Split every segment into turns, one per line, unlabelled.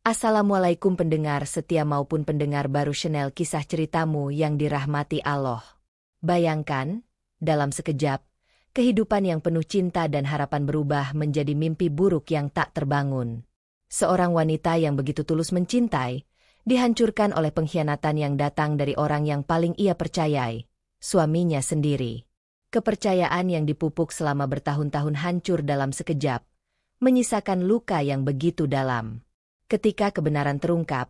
Assalamualaikum pendengar setia maupun pendengar baru channel kisah ceritamu yang dirahmati Allah. Bayangkan, dalam sekejap, kehidupan yang penuh cinta dan harapan berubah menjadi mimpi buruk yang tak terbangun. Seorang wanita yang begitu tulus mencintai, dihancurkan oleh pengkhianatan yang datang dari orang yang paling ia percayai, suaminya sendiri. Kepercayaan yang dipupuk selama bertahun-tahun hancur dalam sekejap, menyisakan luka yang begitu dalam. Ketika kebenaran terungkap,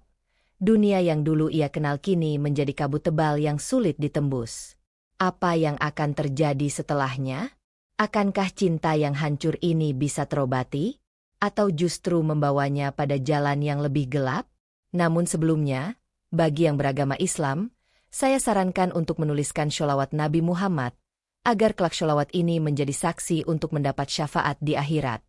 dunia yang dulu ia kenal kini menjadi kabut tebal yang sulit ditembus. Apa yang akan terjadi setelahnya? Akankah cinta yang hancur ini bisa terobati? Atau justru membawanya pada jalan yang lebih gelap? Namun sebelumnya, bagi yang beragama Islam, saya sarankan untuk menuliskan sholawat Nabi Muhammad, agar kelak sholawat ini menjadi saksi untuk mendapat syafaat di akhirat.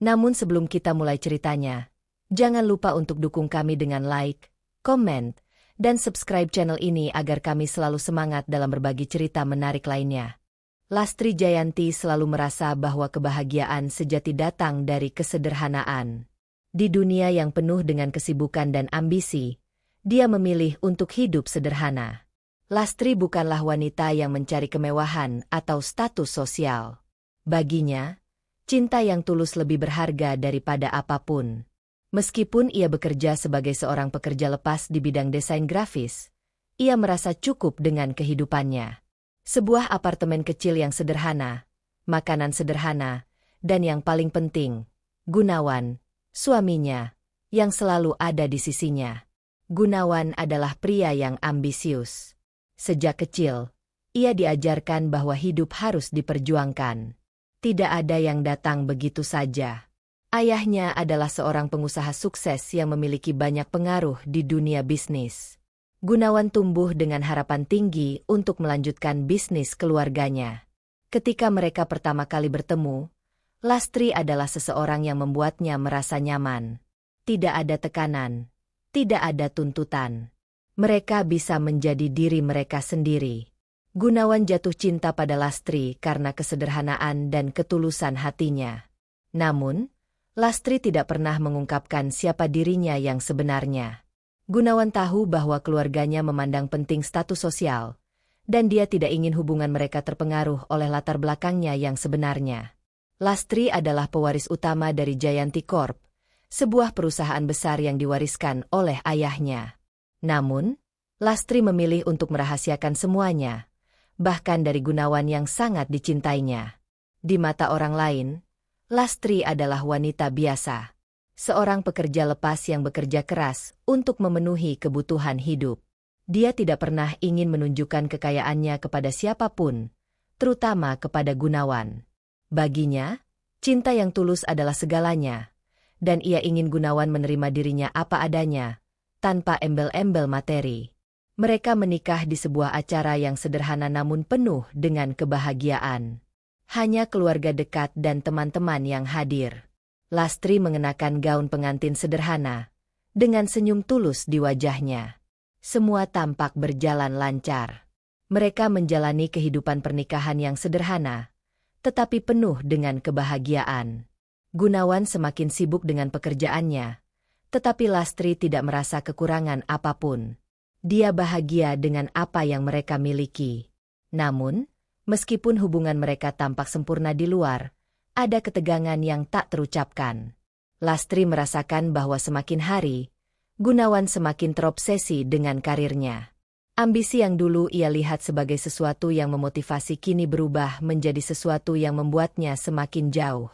Namun sebelum kita mulai ceritanya, jangan lupa untuk dukung kami dengan like, komen, dan subscribe channel ini agar kami selalu semangat dalam berbagi cerita menarik lainnya. Lastri Jayanti selalu merasa bahwa kebahagiaan sejati datang dari kesederhanaan. Di dunia yang penuh dengan kesibukan dan ambisi, dia memilih untuk hidup sederhana. Lastri bukanlah wanita yang mencari kemewahan atau status sosial. Baginya, cinta yang tulus lebih berharga daripada apapun. Meskipun ia bekerja sebagai seorang pekerja lepas di bidang desain grafis, ia merasa cukup dengan kehidupannya. Sebuah apartemen kecil yang sederhana, makanan sederhana, dan yang paling penting, Gunawan, suaminya, yang selalu ada di sisinya. Gunawan adalah pria yang ambisius. Sejak kecil, ia diajarkan bahwa hidup harus diperjuangkan. Tidak ada yang datang begitu saja. Ayahnya adalah seorang pengusaha sukses yang memiliki banyak pengaruh di dunia bisnis. Gunawan tumbuh dengan harapan tinggi untuk melanjutkan bisnis keluarganya. Ketika mereka pertama kali bertemu, Lastri adalah seseorang yang membuatnya merasa nyaman. Tidak ada tekanan, tidak ada tuntutan. Mereka bisa menjadi diri mereka sendiri. Gunawan jatuh cinta pada Lastri karena kesederhanaan dan ketulusan hatinya. Namun, Lastri tidak pernah mengungkapkan siapa dirinya yang sebenarnya. Gunawan tahu bahwa keluarganya memandang penting status sosial, dan dia tidak ingin hubungan mereka terpengaruh oleh latar belakangnya yang sebenarnya. Lastri adalah pewaris utama dari Jayanti Corp, sebuah perusahaan besar yang diwariskan oleh ayahnya. Namun, Lastri memilih untuk merahasiakan semuanya, bahkan dari Gunawan yang sangat dicintainya. Di mata orang lain, Lastri adalah wanita biasa. Seorang pekerja lepas yang bekerja keras untuk memenuhi kebutuhan hidup. Dia tidak pernah ingin menunjukkan kekayaannya kepada siapapun, terutama kepada Gunawan. Baginya, cinta yang tulus adalah segalanya, dan ia ingin Gunawan menerima dirinya apa adanya, tanpa embel-embel materi. Mereka menikah di sebuah acara yang sederhana namun penuh dengan kebahagiaan. Hanya keluarga dekat dan teman-teman yang hadir. Lastri mengenakan gaun pengantin sederhana, dengan senyum tulus di wajahnya. Semua tampak berjalan lancar. Mereka menjalani kehidupan pernikahan yang sederhana, tetapi penuh dengan kebahagiaan. Gunawan semakin sibuk dengan pekerjaannya, tetapi Lastri tidak merasa kekurangan apapun. Dia bahagia dengan apa yang mereka miliki. Namun, meskipun hubungan mereka tampak sempurna di luar, ada ketegangan yang tak terucapkan. Lastri merasakan bahwa semakin hari, Gunawan semakin terobsesi dengan karirnya. Ambisi yang dulu ia lihat sebagai sesuatu yang memotivasi kini berubah menjadi sesuatu yang membuatnya semakin jauh.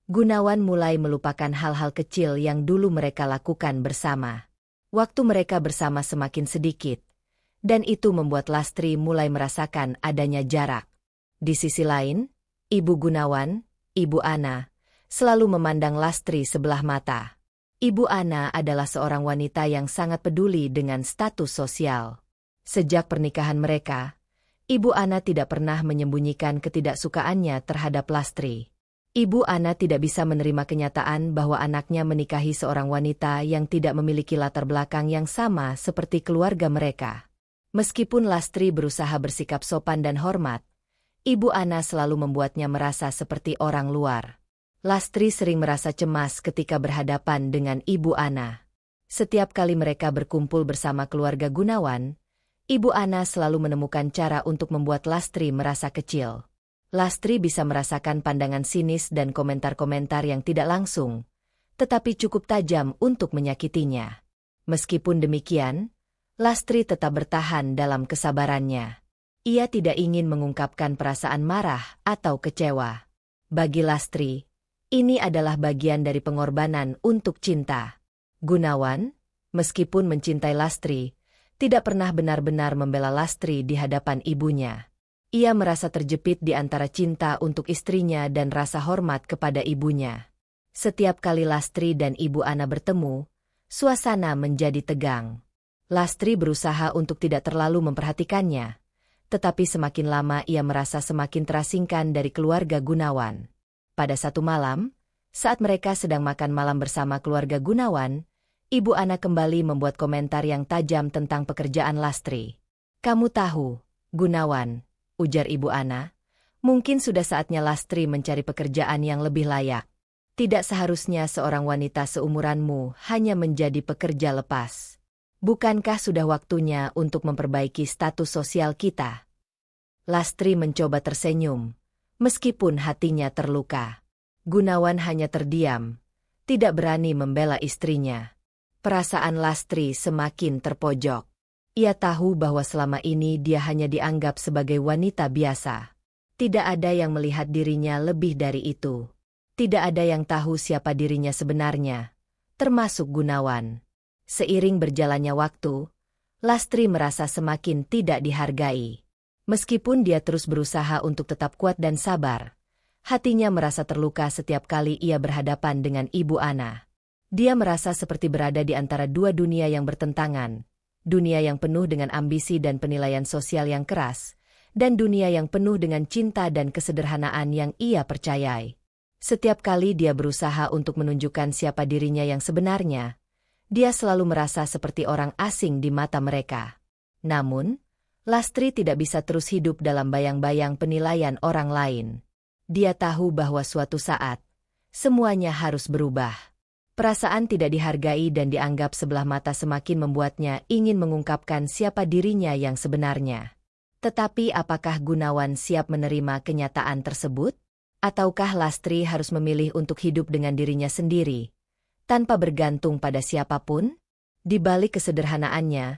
Gunawan mulai melupakan hal-hal kecil yang dulu mereka lakukan bersama. Waktu mereka bersama semakin sedikit, dan itu membuat Lastri mulai merasakan adanya jarak. Di sisi lain, Ibu Gunawan, Ibu Ana, selalu memandang Lastri sebelah mata. Ibu Ana adalah seorang wanita yang sangat peduli dengan status sosial. Sejak pernikahan mereka, Ibu Ana tidak pernah menyembunyikan ketidaksukaannya terhadap Lastri. Ibu Ana tidak bisa menerima kenyataan bahwa anaknya menikahi seorang wanita yang tidak memiliki latar belakang yang sama seperti keluarga mereka. Meskipun Lastri berusaha bersikap sopan dan hormat, Ibu Ana selalu membuatnya merasa seperti orang luar. Lastri sering merasa cemas ketika berhadapan dengan Ibu Ana. Setiap kali mereka berkumpul bersama keluarga Gunawan, Ibu Ana selalu menemukan cara untuk membuat Lastri merasa kecil. Lastri bisa merasakan pandangan sinis dan komentar-komentar yang tidak langsung, tetapi cukup tajam untuk menyakitinya. Meskipun demikian, Lastri tetap bertahan dalam kesabarannya. Ia tidak ingin mengungkapkan perasaan marah atau kecewa. Bagi Lastri, ini adalah bagian dari pengorbanan untuk cinta. Gunawan, meskipun mencintai Lastri, tidak pernah benar-benar membela Lastri di hadapan ibunya. Ia merasa terjepit di antara cinta untuk istrinya dan rasa hormat kepada ibunya. Setiap kali Lastri dan Ibu Ana bertemu, suasana menjadi tegang. Lastri berusaha untuk tidak terlalu memperhatikannya, tetapi semakin lama ia merasa semakin terasingkan dari keluarga Gunawan. Pada satu malam, saat mereka sedang makan malam bersama keluarga Gunawan, Ibu Ana kembali membuat komentar yang tajam tentang pekerjaan Lastri. "Kamu tahu, Gunawan," ujar Ibu Ana, "mungkin sudah saatnya Lastri mencari pekerjaan yang lebih layak. Tidak seharusnya seorang wanita seumuranmu hanya menjadi pekerja lepas. Bukankah sudah waktunya untuk memperbaiki status sosial kita?" Lastri mencoba tersenyum, meskipun hatinya terluka. Gunawan hanya terdiam, tidak berani membela istrinya. Perasaan Lastri semakin terpojok. Ia tahu bahwa selama ini dia hanya dianggap sebagai wanita biasa. Tidak ada yang melihat dirinya lebih dari itu. Tidak ada yang tahu siapa dirinya sebenarnya, termasuk Gunawan. Seiring berjalannya waktu, Lastri merasa semakin tidak dihargai. Meskipun dia terus berusaha untuk tetap kuat dan sabar, hatinya merasa terluka setiap kali ia berhadapan dengan Ibu Ana. Dia merasa seperti berada di antara dua dunia yang bertentangan. Dunia yang penuh dengan ambisi dan penilaian sosial yang keras, dan dunia yang penuh dengan cinta dan kesederhanaan yang ia percayai. Setiap kali dia berusaha untuk menunjukkan siapa dirinya yang sebenarnya, dia selalu merasa seperti orang asing di mata mereka. Namun, Lastri tidak bisa terus hidup dalam bayang-bayang penilaian orang lain. Dia tahu bahwa suatu saat, semuanya harus berubah. Perasaan tidak dihargai dan dianggap sebelah mata semakin membuatnya ingin mengungkapkan siapa dirinya yang sebenarnya. Tetapi apakah Gunawan siap menerima kenyataan tersebut? Ataukah Lastri harus memilih untuk hidup dengan dirinya sendiri, tanpa bergantung pada siapapun? Di balik kesederhanaannya,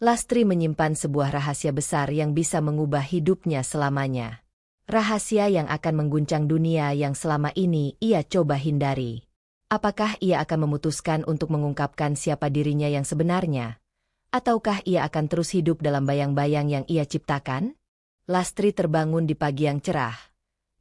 Lastri menyimpan sebuah rahasia besar yang bisa mengubah hidupnya selamanya. Rahasia yang akan mengguncang dunia yang selama ini ia coba hindari. Apakah ia akan memutuskan untuk mengungkapkan siapa dirinya yang sebenarnya? Ataukah ia akan terus hidup dalam bayang-bayang yang ia ciptakan? Lastri terbangun di pagi yang cerah,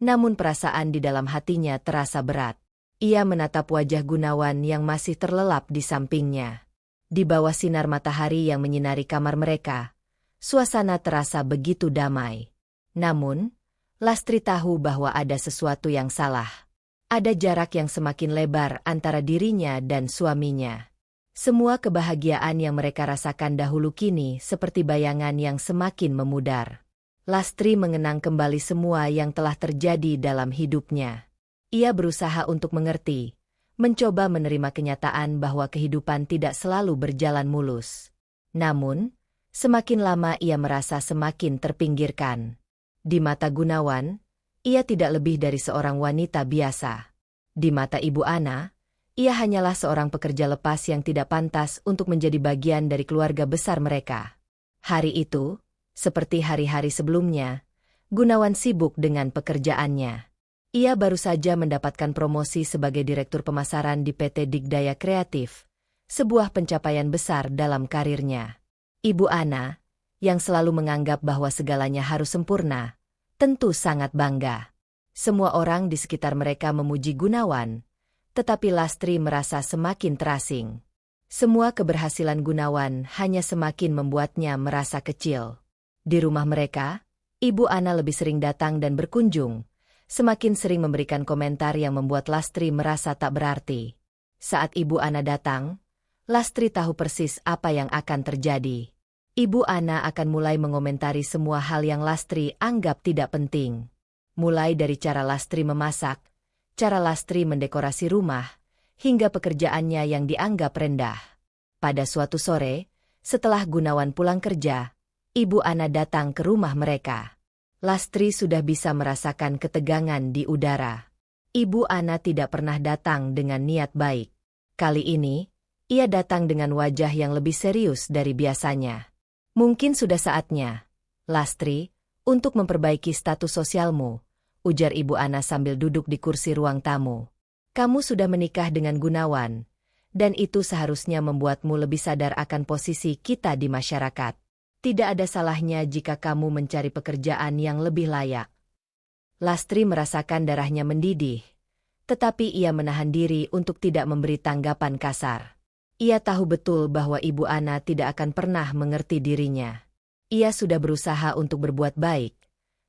namun perasaan di dalam hatinya terasa berat. Ia menatap wajah Gunawan yang masih terlelap di sampingnya. Di bawah sinar matahari yang menyinari kamar mereka, suasana terasa begitu damai. Namun, Lastri tahu bahwa ada sesuatu yang salah. Ada jarak yang semakin lebar antara dirinya dan suaminya. Semua kebahagiaan yang mereka rasakan dahulu kini seperti bayangan yang semakin memudar. Lastri mengenang kembali semua yang telah terjadi dalam hidupnya. Ia berusaha untuk mengerti, mencoba menerima kenyataan bahwa kehidupan tidak selalu berjalan mulus. Namun, semakin lama ia merasa semakin terpinggirkan. Di mata Gunawan, ia tidak lebih dari seorang wanita biasa. Di mata Ibu Ana, ia hanyalah seorang pekerja lepas yang tidak pantas untuk menjadi bagian dari keluarga besar mereka. Hari itu, seperti hari-hari sebelumnya, Gunawan sibuk dengan pekerjaannya. Ia baru saja mendapatkan promosi sebagai Direktur Pemasaran di PT Digdaya Kreatif, sebuah pencapaian besar dalam karirnya. Ibu Ana, yang selalu menganggap bahwa segalanya harus sempurna, tentu sangat bangga. Semua orang di sekitar mereka memuji Gunawan, tetapi Lastri merasa semakin terasing. Semua keberhasilan Gunawan hanya semakin membuatnya merasa kecil. Di rumah mereka, Ibu Ana lebih sering datang dan berkunjung, semakin sering memberikan komentar yang membuat Lastri merasa tak berarti. Saat Ibu Ana datang, Lastri tahu persis apa yang akan terjadi. Ibu Ana akan mulai mengomentari semua hal yang Lastri anggap tidak penting. Mulai dari cara Lastri memasak, cara Lastri mendekorasi rumah, hingga pekerjaannya yang dianggap rendah. Pada suatu sore, setelah Gunawan pulang kerja, Ibu Ana datang ke rumah mereka. Lastri sudah bisa merasakan ketegangan di udara. Ibu Ana tidak pernah datang dengan niat baik. Kali ini, ia datang dengan wajah yang lebih serius dari biasanya. Mungkin sudah saatnya, Lastri, untuk memperbaiki status sosialmu, ujar Ibu Ana sambil duduk di kursi ruang tamu. Kamu sudah menikah dengan Gunawan, dan itu seharusnya membuatmu lebih sadar akan posisi kita di masyarakat. Tidak ada salahnya jika kamu mencari pekerjaan yang lebih layak. Lastri merasakan darahnya mendidih, tetapi ia menahan diri untuk tidak memberi tanggapan kasar. Ia tahu betul bahwa Ibu Ana tidak akan pernah mengerti dirinya. Ia sudah berusaha untuk berbuat baik,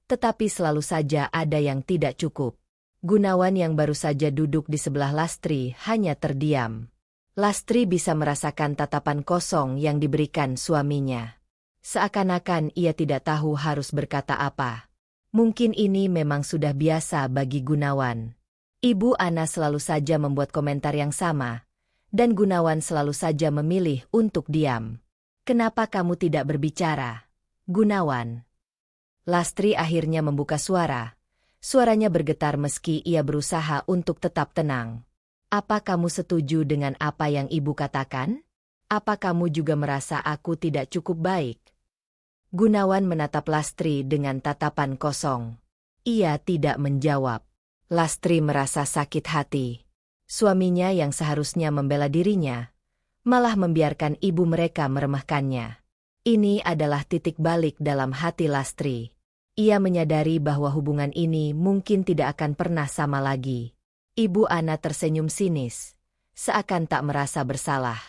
tetapi selalu saja ada yang tidak cukup. Gunawan yang baru saja duduk di sebelah Lastri hanya terdiam. Lastri bisa merasakan tatapan kosong yang diberikan suaminya. Seakan-akan ia tidak tahu harus berkata apa. Mungkin ini memang sudah biasa bagi Gunawan. Ibu Ana selalu saja membuat komentar yang sama, dan Gunawan selalu saja memilih untuk diam. Kenapa kamu tidak berbicara, Gunawan? Lastri akhirnya membuka suara. Suaranya bergetar meski ia berusaha untuk tetap tenang. Apa kamu setuju dengan apa yang ibu katakan? Apa kamu juga merasa aku tidak cukup baik? Gunawan menatap Lastri dengan tatapan kosong. Ia tidak menjawab. Lastri merasa sakit hati. Suaminya yang seharusnya membela dirinya, malah membiarkan ibu mereka meremehkannya. Ini adalah titik balik dalam hati Lastri. Ia menyadari bahwa hubungan ini mungkin tidak akan pernah sama lagi. Ibu Ana tersenyum sinis, seakan tak merasa bersalah.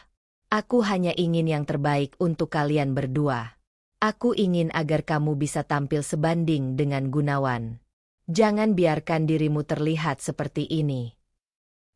Aku hanya ingin yang terbaik untuk kalian berdua. Aku ingin agar kamu bisa tampil sebanding dengan Gunawan. Jangan biarkan dirimu terlihat seperti ini.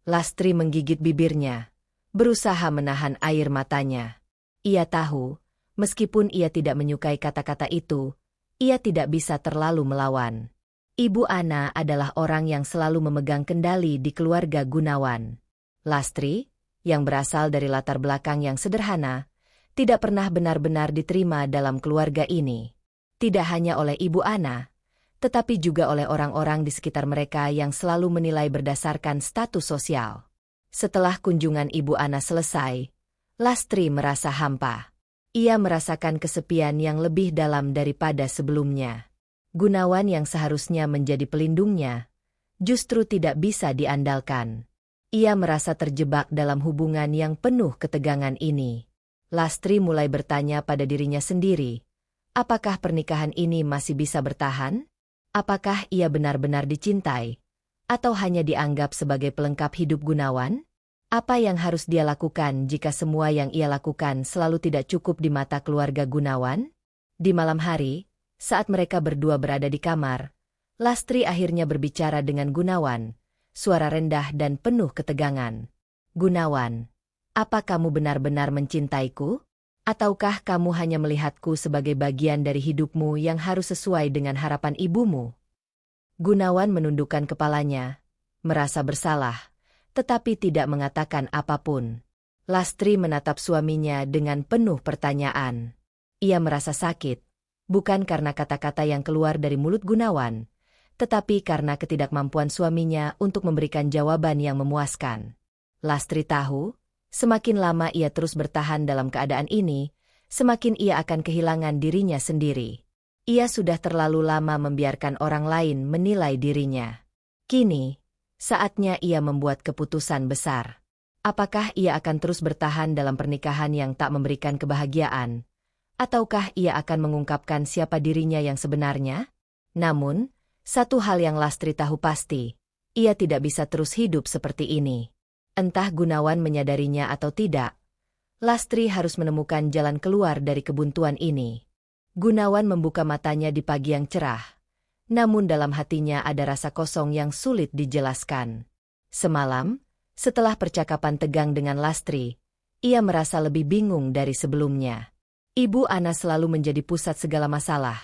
Lastri menggigit bibirnya, berusaha menahan air matanya. Ia tahu, meskipun ia tidak menyukai kata-kata itu, ia tidak bisa terlalu melawan. Ibu Ana adalah orang yang selalu memegang kendali di keluarga Gunawan. Lastri, yang berasal dari latar belakang yang sederhana, tidak pernah benar-benar diterima dalam keluarga ini. Tidak hanya oleh Ibu Ana, tetapi juga oleh orang-orang di sekitar mereka yang selalu menilai berdasarkan status sosial. Setelah kunjungan Ibu Ana selesai, Lastri merasa hampa. Ia merasakan kesepian yang lebih dalam daripada sebelumnya. Gunawan yang seharusnya menjadi pelindungnya, justru tidak bisa diandalkan. Ia merasa terjebak dalam hubungan yang penuh ketegangan ini. Lastri mulai bertanya pada dirinya sendiri, apakah pernikahan ini masih bisa bertahan? Apakah ia benar-benar dicintai? Atau hanya dianggap sebagai pelengkap hidup Gunawan? Apa yang harus dia lakukan jika semua yang ia lakukan selalu tidak cukup di mata keluarga Gunawan? Di malam hari, saat mereka berdua berada di kamar, Lastri akhirnya berbicara dengan Gunawan, suara rendah dan penuh ketegangan. Gunawan, apa kamu benar-benar mencintaiku? Ataukah kamu hanya melihatku sebagai bagian dari hidupmu yang harus sesuai dengan harapan ibumu? Gunawan menundukkan kepalanya, merasa bersalah, tetapi tidak mengatakan apapun. Lastri menatap suaminya dengan penuh pertanyaan. Ia merasa sakit, bukan karena kata-kata yang keluar dari mulut Gunawan, tetapi karena ketidakmampuan suaminya untuk memberikan jawaban yang memuaskan. Lastri tahu, semakin lama ia terus bertahan dalam keadaan ini, semakin ia akan kehilangan dirinya sendiri. Ia sudah terlalu lama membiarkan orang lain menilai dirinya. Kini, saatnya ia membuat keputusan besar. Apakah ia akan terus bertahan dalam pernikahan yang tak memberikan kebahagiaan? Ataukah ia akan mengungkapkan siapa dirinya yang sebenarnya? Namun, satu hal yang Lastri tahu pasti, ia tidak bisa terus hidup seperti ini. Entah Gunawan menyadarinya atau tidak, Lastri harus menemukan jalan keluar dari kebuntuan ini. Gunawan membuka matanya di pagi yang cerah, namun dalam hatinya ada rasa kosong yang sulit dijelaskan. Semalam, setelah percakapan tegang dengan Lastri, ia merasa lebih bingung dari sebelumnya. Ibu Ana selalu menjadi pusat segala masalah,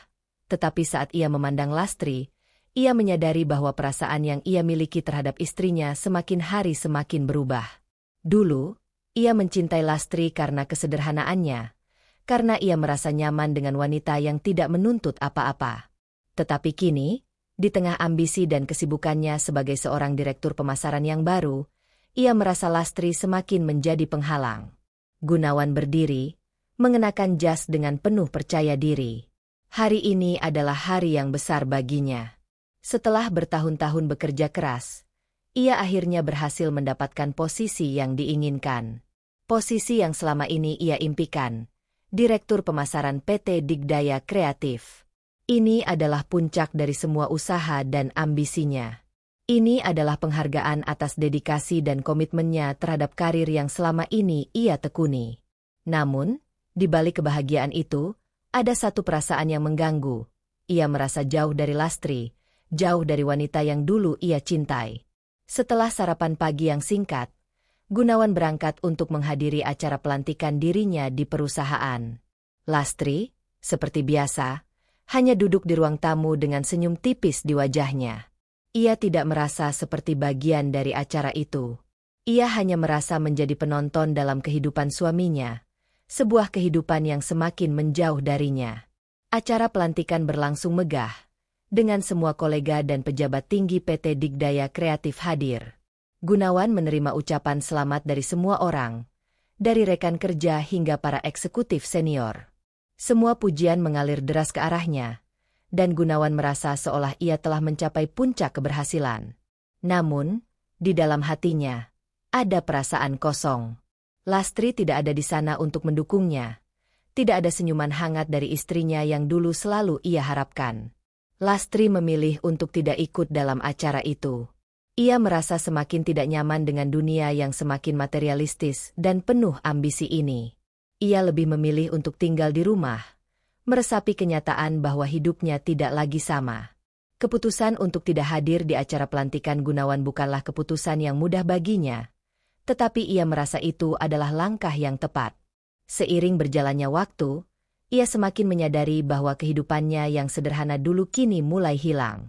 tetapi saat ia memandang Lastri, ia menyadari bahwa perasaan yang ia miliki terhadap istrinya semakin hari semakin berubah. Dulu, Ia mencintai Lastri karena kesederhanaannya, karena ia merasa nyaman dengan wanita yang tidak menuntut apa-apa. Tetapi kini, di tengah ambisi dan kesibukannya sebagai seorang direktur pemasaran yang baru, ia merasa Lastri semakin menjadi penghalang. Gunawan berdiri, mengenakan jas dengan penuh percaya diri. Hari ini adalah hari yang besar baginya. Setelah bertahun-tahun bekerja keras, ia akhirnya berhasil mendapatkan posisi yang diinginkan. Posisi yang selama ini ia impikan, Direktur Pemasaran PT Digdaya Kreatif. Ini adalah puncak dari semua usaha dan ambisinya. Ini adalah penghargaan atas dedikasi dan komitmennya terhadap karir yang selama ini ia tekuni. Namun, di balik kebahagiaan itu, ada satu perasaan yang mengganggu. Ia merasa jauh dari Lastri, jauh dari wanita yang dulu ia cintai. Setelah sarapan pagi yang singkat, Gunawan berangkat untuk menghadiri acara pelantikan dirinya di perusahaan. Lastri, seperti biasa, hanya duduk di ruang tamu dengan senyum tipis di wajahnya. Ia tidak merasa seperti bagian dari acara itu. Ia hanya merasa menjadi penonton dalam kehidupan suaminya, sebuah kehidupan yang semakin menjauh darinya. Acara pelantikan berlangsung megah, dengan semua kolega dan pejabat tinggi PT Digdaya Kreatif hadir. Gunawan menerima ucapan selamat dari semua orang, dari rekan kerja hingga para eksekutif senior. Semua pujian mengalir deras ke arahnya, dan Gunawan merasa seolah ia telah mencapai puncak keberhasilan. Namun, di dalam hatinya, ada perasaan kosong. Lastri tidak ada di sana untuk mendukungnya. Tidak ada senyuman hangat dari istrinya yang dulu selalu ia harapkan. Lastri memilih untuk tidak ikut dalam acara itu. Ia merasa semakin tidak nyaman dengan dunia yang semakin materialistis dan penuh ambisi ini. Ia lebih memilih untuk tinggal di rumah, meresapi kenyataan bahwa hidupnya tidak lagi sama. Keputusan untuk tidak hadir di acara pelantikan Gunawan bukanlah keputusan yang mudah baginya, tetapi ia merasa itu adalah langkah yang tepat. Seiring berjalannya waktu, ia semakin menyadari bahwa kehidupannya yang sederhana dulu kini mulai hilang.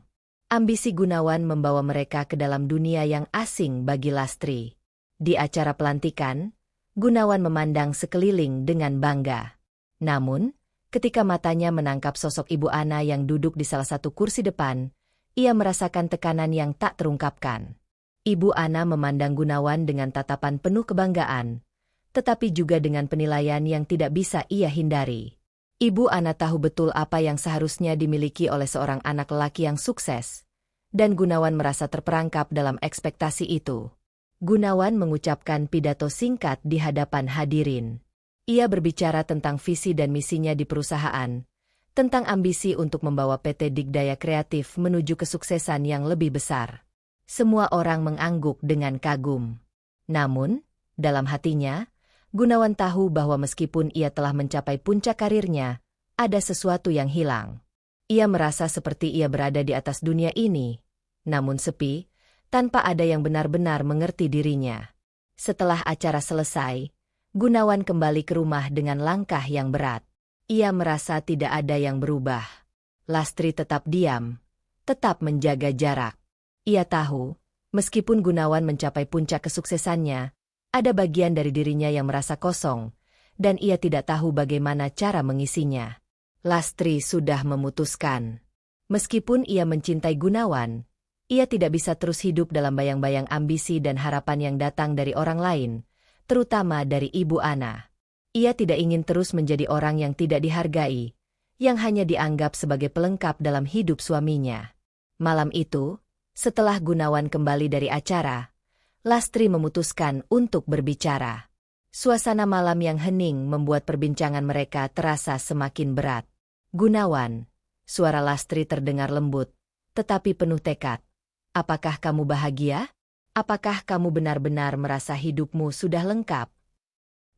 Ambisi Gunawan membawa mereka ke dalam dunia yang asing bagi Lastri. Di acara pelantikan, Gunawan memandang sekeliling dengan bangga. Namun, ketika matanya menangkap sosok Ibu Ana yang duduk di salah satu kursi depan, ia merasakan tekanan yang tak terungkapkan. Ibu Ana memandang Gunawan dengan tatapan penuh kebanggaan, tetapi juga dengan penilaian yang tidak bisa ia hindari. Ibu Ana tahu betul apa yang seharusnya dimiliki oleh seorang anak lelaki yang sukses, dan Gunawan merasa terperangkap dalam ekspektasi itu. Gunawan mengucapkan pidato singkat di hadapan hadirin. Ia berbicara tentang visi dan misinya di perusahaan, tentang ambisi untuk membawa PT Digdaya Kreatif menuju kesuksesan yang lebih besar. Semua orang mengangguk dengan kagum. Namun, dalam hatinya, Gunawan tahu bahwa meskipun ia telah mencapai puncak karirnya, ada sesuatu yang hilang. Ia merasa seperti ia berada di atas dunia ini, namun sepi, tanpa ada yang benar-benar mengerti dirinya. Setelah acara selesai, Gunawan kembali ke rumah dengan langkah yang berat. Ia merasa tidak ada yang berubah. Lastri tetap diam, tetap menjaga jarak. Ia tahu, meskipun Gunawan mencapai puncak kesuksesannya, ada bagian dari dirinya yang merasa kosong, dan ia tidak tahu bagaimana cara mengisinya. Lastri sudah memutuskan. Meskipun ia mencintai Gunawan, ia tidak bisa terus hidup dalam bayang-bayang ambisi dan harapan yang datang dari orang lain, terutama dari Ibu Ana. Ia tidak ingin terus menjadi orang yang tidak dihargai, yang hanya dianggap sebagai pelengkap dalam hidup suaminya. Malam itu, setelah Gunawan kembali dari acara, Lastri memutuskan untuk berbicara. Suasana malam yang hening membuat perbincangan mereka terasa semakin berat. Gunawan, suara Lastri terdengar lembut, tetapi penuh tekad. Apakah kamu bahagia? Apakah kamu benar-benar merasa hidupmu sudah lengkap?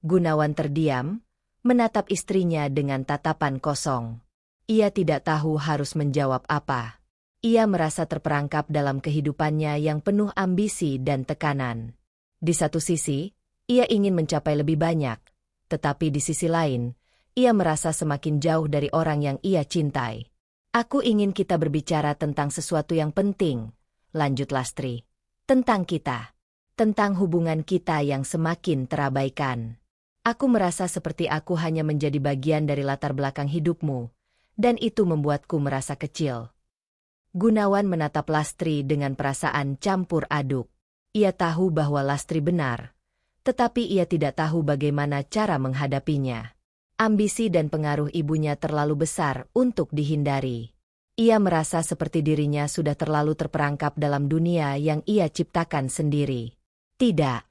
Gunawan terdiam, menatap istrinya dengan tatapan kosong. Ia tidak tahu harus menjawab apa. Ia merasa terperangkap dalam kehidupannya yang penuh ambisi dan tekanan. Di satu sisi, ia ingin mencapai lebih banyak, tetapi di sisi lain, ia merasa semakin jauh dari orang yang ia cintai. Aku ingin kita berbicara tentang sesuatu yang penting, lanjut Lastri. Tentang kita. tentang hubungan kita yang semakin terabaikan. Aku merasa seperti aku hanya menjadi bagian dari latar belakang hidupmu, dan itu membuatku merasa kecil. Gunawan menatap Lastri dengan perasaan campur aduk. Ia tahu bahwa Lastri benar, tetapi ia tidak tahu bagaimana cara menghadapinya. Ambisi dan pengaruh ibunya terlalu besar untuk dihindari. Ia merasa seperti dirinya sudah terlalu terperangkap dalam dunia yang ia ciptakan sendiri. Tidak,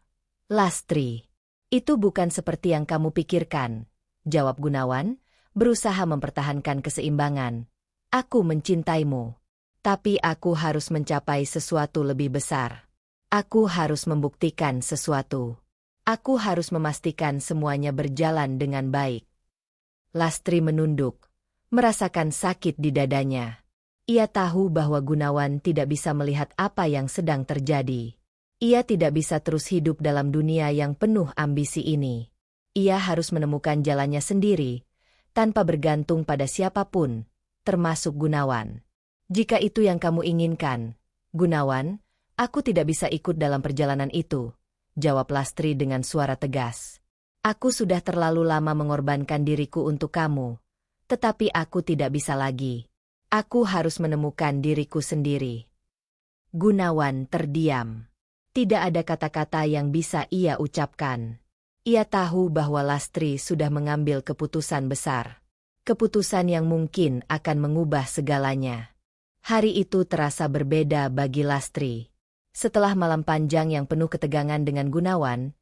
Lastri. Itu bukan seperti yang kamu pikirkan, jawab Gunawan, berusaha mempertahankan keseimbangan. Aku mencintaimu. Tapi aku harus mencapai sesuatu lebih besar. Aku harus membuktikan sesuatu. Aku harus memastikan semuanya berjalan dengan baik. Lastri menunduk, merasakan sakit di dadanya. Ia tahu bahwa Gunawan tidak bisa melihat apa yang sedang terjadi. Ia tidak bisa terus hidup dalam dunia yang penuh ambisi ini. Ia harus menemukan jalannya sendiri, tanpa bergantung pada siapapun, termasuk Gunawan. Jika itu yang kamu inginkan, Gunawan, aku tidak bisa ikut dalam perjalanan itu, jawab Lastri dengan suara tegas. Aku sudah terlalu lama mengorbankan diriku untuk kamu, tetapi aku tidak bisa lagi. Aku harus menemukan diriku sendiri. Gunawan terdiam. Tidak ada kata-kata yang bisa ia ucapkan. Ia tahu bahwa Lastri sudah mengambil keputusan besar. Keputusan yang mungkin akan mengubah segalanya. Hari itu terasa berbeda bagi Lastri. Setelah malam panjang yang penuh ketegangan dengan Gunawan,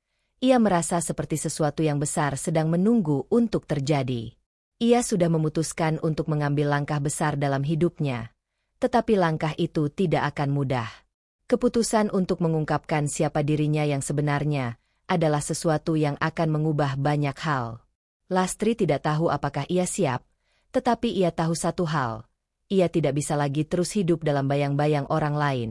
ia merasa seperti sesuatu yang besar sedang menunggu untuk terjadi. Ia sudah memutuskan untuk mengambil langkah besar dalam hidupnya, tetapi langkah itu tidak akan mudah. Keputusan untuk mengungkapkan siapa dirinya yang sebenarnya adalah sesuatu yang akan mengubah banyak hal. Lastri tidak tahu apakah ia siap, tetapi ia tahu satu hal, ia tidak bisa lagi terus hidup dalam bayang-bayang orang lain.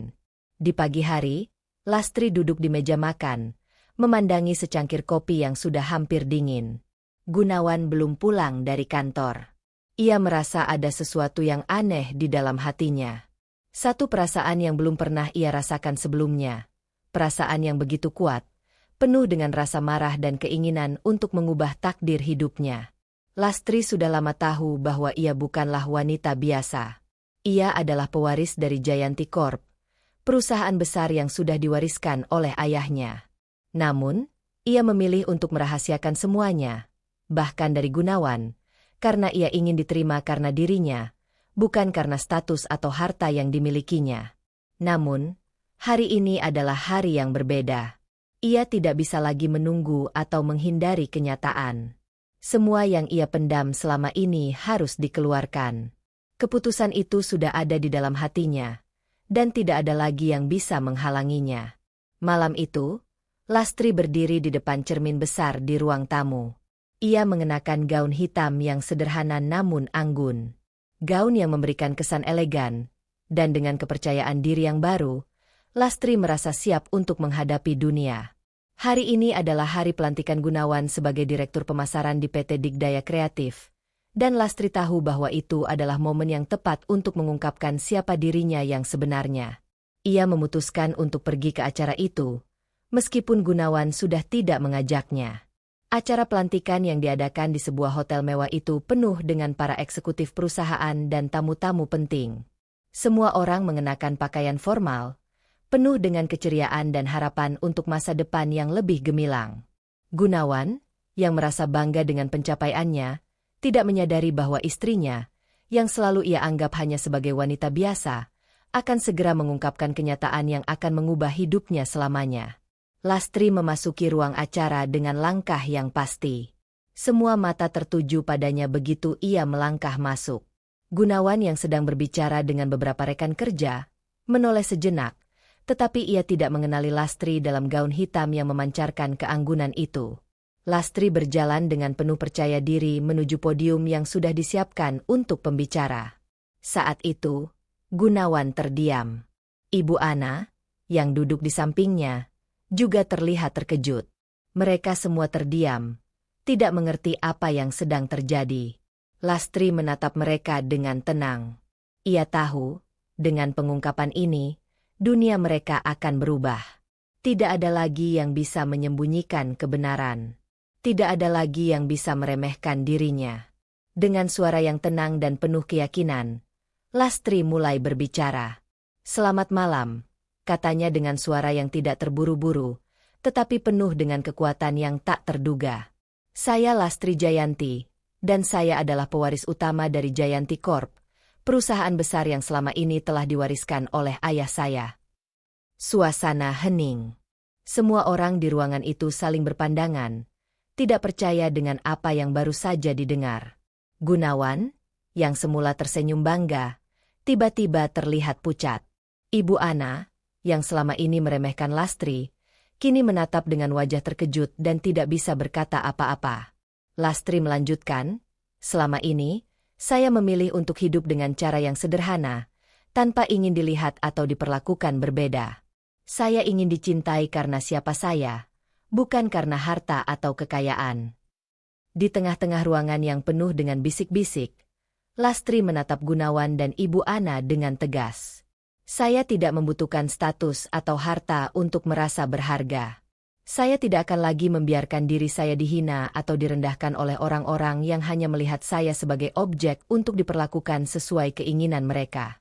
Di pagi hari, Lastri duduk di meja makan, memandangi secangkir kopi yang sudah hampir dingin. Gunawan belum pulang dari kantor. Ia merasa ada sesuatu yang aneh di dalam hatinya. Satu perasaan yang belum pernah ia rasakan sebelumnya. Perasaan yang begitu kuat, penuh dengan rasa marah dan keinginan untuk mengubah takdir hidupnya. Lastri sudah lama tahu bahwa ia bukanlah wanita biasa. Ia adalah pewaris dari Jayanti Corp, perusahaan besar yang sudah diwariskan oleh ayahnya. Namun, ia memilih untuk merahasiakan semuanya, bahkan dari Gunawan, karena ia ingin diterima karena dirinya, bukan karena status atau harta yang dimilikinya. Namun, hari ini adalah hari yang berbeda. Ia tidak bisa lagi menunggu atau menghindari kenyataan. Semua yang ia pendam selama ini harus dikeluarkan. Keputusan itu sudah ada di dalam hatinya, dan tidak ada lagi yang bisa menghalanginya. Malam itu, Lastri berdiri di depan cermin besar di ruang tamu. Ia mengenakan gaun hitam yang sederhana namun anggun. Gaun yang memberikan kesan elegan, dan dengan kepercayaan diri yang baru, Lastri merasa siap untuk menghadapi dunia. Hari ini adalah hari pelantikan Gunawan sebagai Direktur Pemasaran di PT Digdaya Kreatif, dan Lastri tahu bahwa itu adalah momen yang tepat untuk mengungkapkan siapa dirinya yang sebenarnya. Ia memutuskan untuk pergi ke acara itu, meskipun Gunawan sudah tidak mengajaknya. Acara pelantikan yang diadakan di sebuah hotel mewah itu penuh dengan para eksekutif perusahaan dan tamu-tamu penting. Semua orang mengenakan pakaian formal, penuh dengan keceriaan dan harapan untuk masa depan yang lebih gemilang. Gunawan, yang merasa bangga dengan pencapaiannya, tidak menyadari bahwa istrinya, yang selalu ia anggap hanya sebagai wanita biasa, akan segera mengungkapkan kenyataan yang akan mengubah hidupnya selamanya. Lastri memasuki ruang acara dengan langkah yang pasti. Semua mata tertuju padanya begitu ia melangkah masuk. Gunawan yang sedang berbicara dengan beberapa rekan kerja, menoleh sejenak, tetapi ia tidak mengenali Lastri dalam gaun hitam yang memancarkan keanggunan itu. Lastri berjalan dengan penuh percaya diri menuju podium yang sudah disiapkan untuk pembicara. Saat itu, Gunawan terdiam. Ibu Ana, yang duduk di sampingnya, juga terlihat terkejut. Mereka semua terdiam, tidak mengerti apa yang sedang terjadi. Lastri menatap mereka dengan tenang. Ia tahu, dengan pengungkapan ini, dunia mereka akan berubah. Tidak ada lagi yang bisa menyembunyikan kebenaran. Tidak ada lagi yang bisa meremehkan dirinya. Dengan suara yang tenang dan penuh keyakinan, Lastri mulai berbicara. "Selamat malam," katanya dengan suara yang tidak terburu-buru, tetapi penuh dengan kekuatan yang tak terduga. "Saya Lastri Jayanti, dan saya adalah pewaris utama dari Jayanti Corp, perusahaan besar yang selama ini telah diwariskan oleh ayah saya." Suasana hening. Semua orang di ruangan itu saling berpandangan, tidak percaya dengan apa yang baru saja didengar. Gunawan, yang semula tersenyum bangga, tiba-tiba terlihat pucat. Ibu Ana, yang selama ini meremehkan Lastri, kini menatap dengan wajah terkejut dan tidak bisa berkata apa-apa. Lastri melanjutkan, "Selama ini, saya memilih untuk hidup dengan cara yang sederhana, tanpa ingin dilihat atau diperlakukan berbeda. Saya ingin dicintai karena siapa saya, bukan karena harta atau kekayaan." Di tengah-tengah ruangan yang penuh dengan bisik-bisik, Lastri menatap Gunawan dan Ibu Ana dengan tegas. "Saya tidak membutuhkan status atau harta untuk merasa berharga. Saya tidak akan lagi membiarkan diri saya dihina atau direndahkan oleh orang-orang yang hanya melihat saya sebagai objek untuk diperlakukan sesuai keinginan mereka."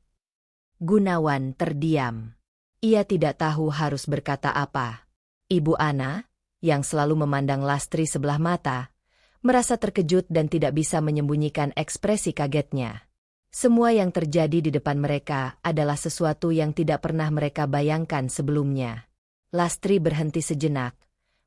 Gunawan terdiam. Ia tidak tahu harus berkata apa. Ibu Ana, yang selalu memandang Lastri sebelah mata, merasa terkejut dan tidak bisa menyembunyikan ekspresi kagetnya. Semua yang terjadi di depan mereka adalah sesuatu yang tidak pernah mereka bayangkan sebelumnya. Lastri berhenti sejenak,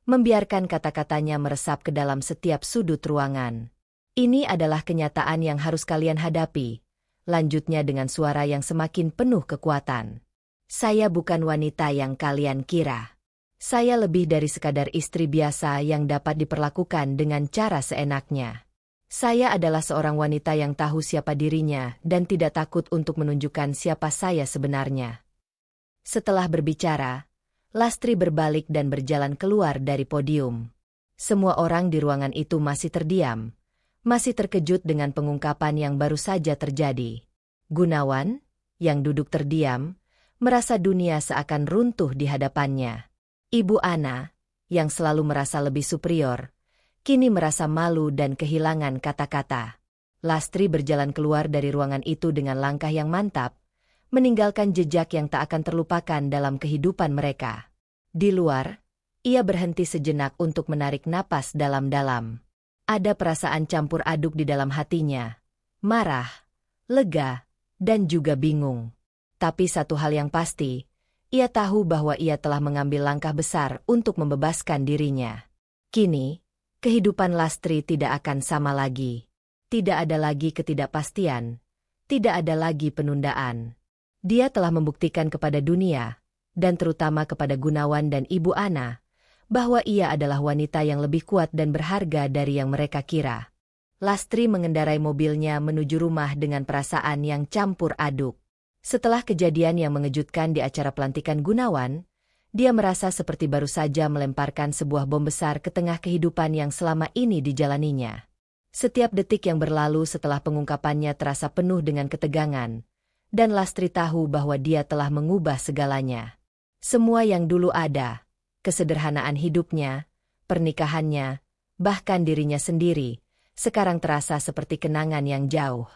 membiarkan kata-katanya meresap ke dalam setiap sudut ruangan. "Ini adalah kenyataan yang harus kalian hadapi," lanjutnya dengan suara yang semakin penuh kekuatan. "Saya bukan wanita yang kalian kira. Saya lebih dari sekadar istri biasa yang dapat diperlakukan dengan cara seenaknya. Saya adalah seorang wanita yang tahu siapa dirinya dan tidak takut untuk menunjukkan siapa saya sebenarnya." Setelah berbicara, Lastri berbalik dan berjalan keluar dari podium. Semua orang di ruangan itu masih terdiam, masih terkejut dengan pengungkapan yang baru saja terjadi. Gunawan, yang duduk terdiam, merasa dunia seakan runtuh di hadapannya. Ibu Ana, yang selalu merasa lebih superior, kini merasa malu dan kehilangan kata-kata. Lastri berjalan keluar dari ruangan itu dengan langkah yang mantap, meninggalkan jejak yang tak akan terlupakan dalam kehidupan mereka. Di luar, ia berhenti sejenak untuk menarik napas dalam-dalam. Ada perasaan campur aduk di dalam hatinya, marah, lega, dan juga bingung. Tapi satu hal yang pasti, ia tahu bahwa ia telah mengambil langkah besar untuk membebaskan dirinya. Kini, kehidupan Lastri tidak akan sama lagi. Tidak ada lagi ketidakpastian, tidak ada lagi penundaan. Dia telah membuktikan kepada dunia, dan terutama kepada Gunawan dan Ibu Ana, bahwa ia adalah wanita yang lebih kuat dan berharga dari yang mereka kira. Lastri mengendarai mobilnya menuju rumah dengan perasaan yang campur aduk. Setelah kejadian yang mengejutkan di acara pelantikan Gunawan, dia merasa seperti baru saja melemparkan sebuah bom besar ke tengah kehidupan yang selama ini dijalaninya. Setiap detik yang berlalu setelah pengungkapannya terasa penuh dengan ketegangan, dan Lastri tahu bahwa dia telah mengubah segalanya. Semua yang dulu ada, kesederhanaan hidupnya, pernikahannya, bahkan dirinya sendiri, sekarang terasa seperti kenangan yang jauh.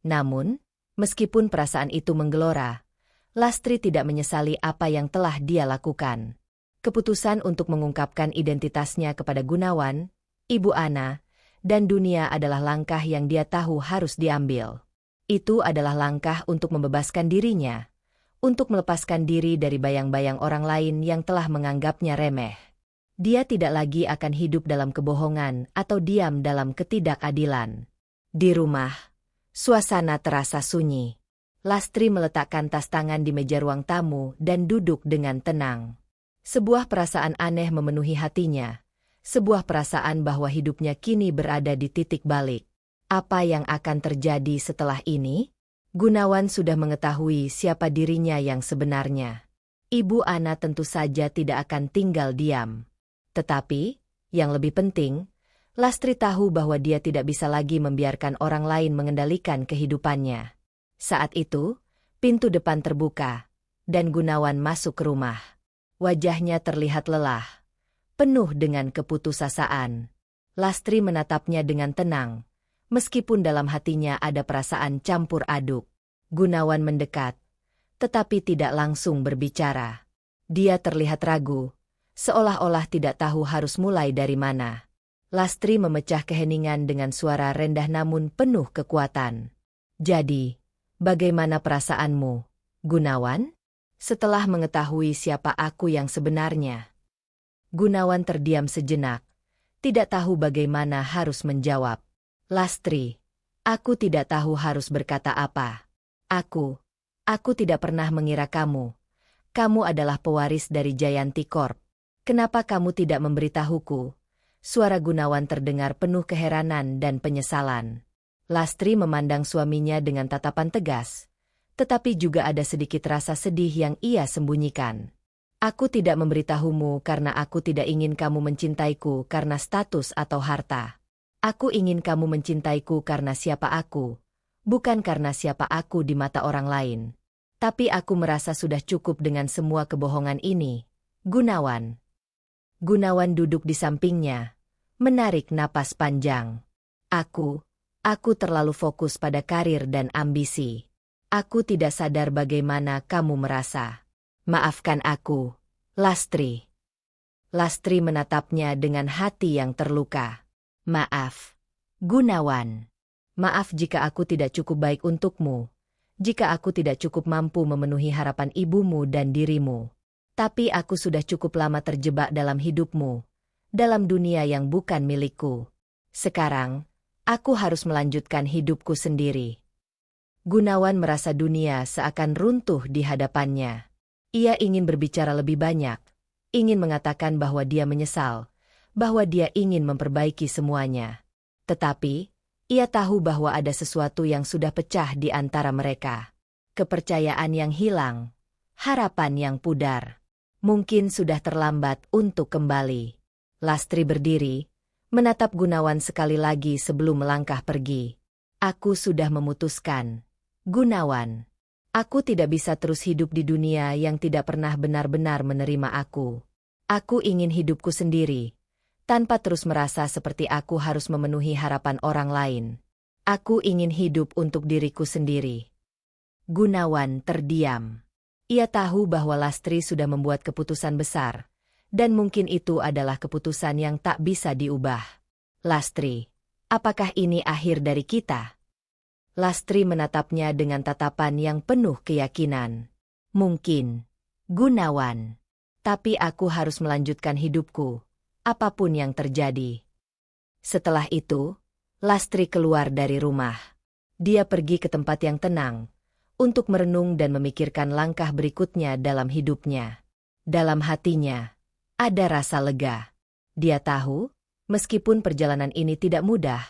Namun, meskipun perasaan itu menggelora, Lastri tidak menyesali apa yang telah dia lakukan. Keputusan untuk mengungkapkan identitasnya kepada Gunawan, Ibu Ana, dan dunia adalah langkah yang dia tahu harus diambil. Itu adalah langkah untuk membebaskan dirinya, untuk melepaskan diri dari bayang-bayang orang lain yang telah menganggapnya remeh. Dia tidak lagi akan hidup dalam kebohongan atau diam dalam ketidakadilan. Di rumah, suasana terasa sunyi. Lastri meletakkan tas tangan di meja ruang tamu dan duduk dengan tenang. Sebuah perasaan aneh memenuhi hatinya, sebuah perasaan bahwa hidupnya kini berada di titik balik. Apa yang akan terjadi setelah ini? Gunawan sudah mengetahui siapa dirinya yang sebenarnya. Ibu Ana tentu saja tidak akan tinggal diam. Tetapi, yang lebih penting, Lastri tahu bahwa dia tidak bisa lagi membiarkan orang lain mengendalikan kehidupannya. Saat itu, pintu depan terbuka, dan Gunawan masuk ke rumah. Wajahnya terlihat lelah, penuh dengan keputusasaan. Lastri menatapnya dengan tenang, meskipun dalam hatinya ada perasaan campur aduk. Gunawan mendekat, tetapi tidak langsung berbicara. Dia terlihat ragu, seolah-olah tidak tahu harus mulai dari mana. Lastri memecah keheningan dengan suara rendah namun penuh kekuatan. "Jadi, bagaimana perasaanmu, Gunawan? Setelah mengetahui siapa aku yang sebenarnya?" Gunawan terdiam sejenak, tidak tahu bagaimana harus menjawab. "Lastri, aku tidak tahu harus berkata apa. Aku tidak pernah mengira kamu adalah pewaris dari Jayanti Corp. Kenapa kamu tidak memberitahuku?" Suara Gunawan terdengar penuh keheranan dan penyesalan. Lastri memandang suaminya dengan tatapan tegas, tetapi juga ada sedikit rasa sedih yang ia sembunyikan. "Aku tidak memberitahumu karena aku tidak ingin kamu mencintaiku karena status atau harta. Aku ingin kamu mencintaiku karena siapa aku, bukan karena siapa aku di mata orang lain. Tapi aku merasa sudah cukup dengan semua kebohongan ini, Gunawan." Gunawan duduk di sampingnya, menarik napas panjang. Aku terlalu fokus pada karir dan ambisi. Aku tidak sadar bagaimana kamu merasa. Maafkan aku, Lastri." Lastri menatapnya dengan hati yang terluka. "Maaf, Gunawan. Maaf jika aku tidak cukup baik untukmu, jika aku tidak cukup mampu memenuhi harapan ibumu dan dirimu. Tapi aku sudah cukup lama terjebak dalam hidupmu, dalam dunia yang bukan milikku. Sekarang, aku harus melanjutkan hidupku sendiri." Gunawan merasa dunia seakan runtuh di hadapannya. Ia ingin berbicara lebih banyak, ingin mengatakan bahwa dia menyesal, bahwa dia ingin memperbaiki semuanya. Tetapi, ia tahu bahwa ada sesuatu yang sudah pecah di antara mereka. Kepercayaan yang hilang, harapan yang pudar. Mungkin sudah terlambat untuk kembali. Lastri berdiri, menatap Gunawan sekali lagi sebelum melangkah pergi. "Aku sudah memutuskan, Gunawan. Aku tidak bisa terus hidup di dunia yang tidak pernah benar-benar menerima aku. Aku ingin hidupku sendiri, tanpa terus merasa seperti aku harus memenuhi harapan orang lain. Aku ingin hidup untuk diriku sendiri." Gunawan terdiam. Ia tahu bahwa Lastri sudah membuat keputusan besar, dan mungkin itu adalah keputusan yang tak bisa diubah. "Lastri, apakah ini akhir dari kita?" Lastri menatapnya dengan tatapan yang penuh keyakinan. "Mungkin, Gunawan. Tapi aku harus melanjutkan hidupku, apapun yang terjadi." Setelah itu, Lastri keluar dari rumah. Dia pergi ke tempat yang tenang, untuk merenung dan memikirkan langkah berikutnya dalam hidupnya. Dalam hatinya, ada rasa lega. Dia tahu, meskipun perjalanan ini tidak mudah,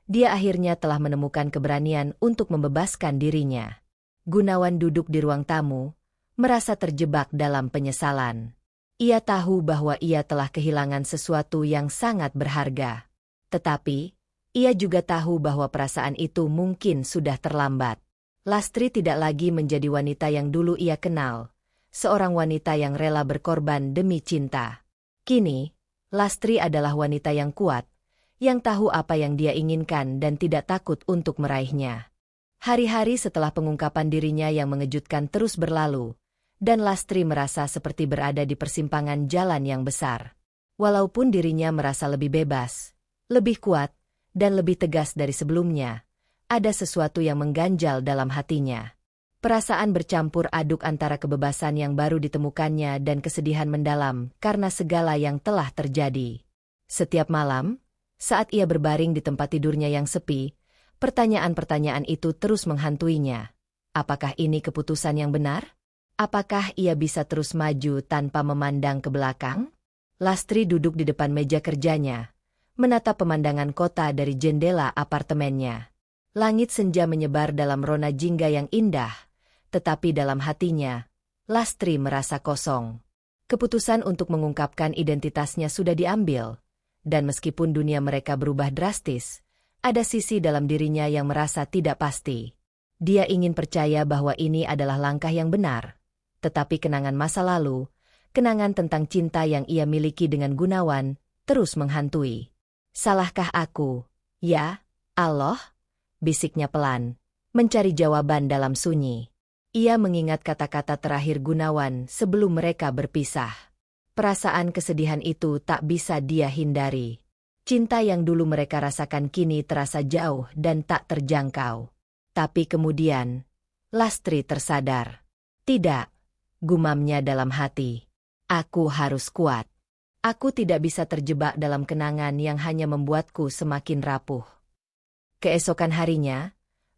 dia akhirnya telah menemukan keberanian untuk membebaskan dirinya. Gunawan duduk di ruang tamu, merasa terjebak dalam penyesalan. Ia tahu bahwa ia telah kehilangan sesuatu yang sangat berharga. Tetapi, ia juga tahu bahwa perasaan itu mungkin sudah terlambat. Lastri tidak lagi menjadi wanita yang dulu ia kenal, seorang wanita yang rela berkorban demi cinta. Kini, Lastri adalah wanita yang kuat, yang tahu apa yang dia inginkan dan tidak takut untuk meraihnya. Hari-hari setelah pengungkapan dirinya yang mengejutkan terus berlalu, dan Lastri merasa seperti berada di persimpangan jalan yang besar. Walaupun dirinya merasa lebih bebas, lebih kuat, dan lebih tegas dari sebelumnya, ada sesuatu yang mengganjal dalam hatinya. Perasaan bercampur aduk antara kebebasan yang baru ditemukannya dan kesedihan mendalam karena segala yang telah terjadi. Setiap malam, saat ia berbaring di tempat tidurnya yang sepi, pertanyaan-pertanyaan itu terus menghantuinya. Apakah ini keputusan yang benar? Apakah ia bisa terus maju tanpa memandang ke belakang? Lastri duduk di depan meja kerjanya, menatap pemandangan kota dari jendela apartemennya. Langit senja menyebar dalam rona jingga yang indah, tetapi dalam hatinya, Lastri merasa kosong. Keputusan untuk mengungkapkan identitasnya sudah diambil. Dan meskipun dunia mereka berubah drastis, ada sisi dalam dirinya yang merasa tidak pasti. Dia ingin percaya bahwa ini adalah langkah yang benar. Tetapi kenangan masa lalu, kenangan tentang cinta yang ia miliki dengan Gunawan terus menghantui. Salahkah aku? Ya, Allah, bisiknya pelan, mencari jawaban dalam sunyi. Ia mengingat kata-kata terakhir Gunawan sebelum mereka berpisah. Perasaan kesedihan itu tak bisa dia hindari. Cinta yang dulu mereka rasakan kini terasa jauh dan tak terjangkau. Tapi kemudian, Lastri tersadar. Tidak, gumamnya dalam hati. Aku harus kuat. Aku tidak bisa terjebak dalam kenangan yang hanya membuatku semakin rapuh. Keesokan harinya,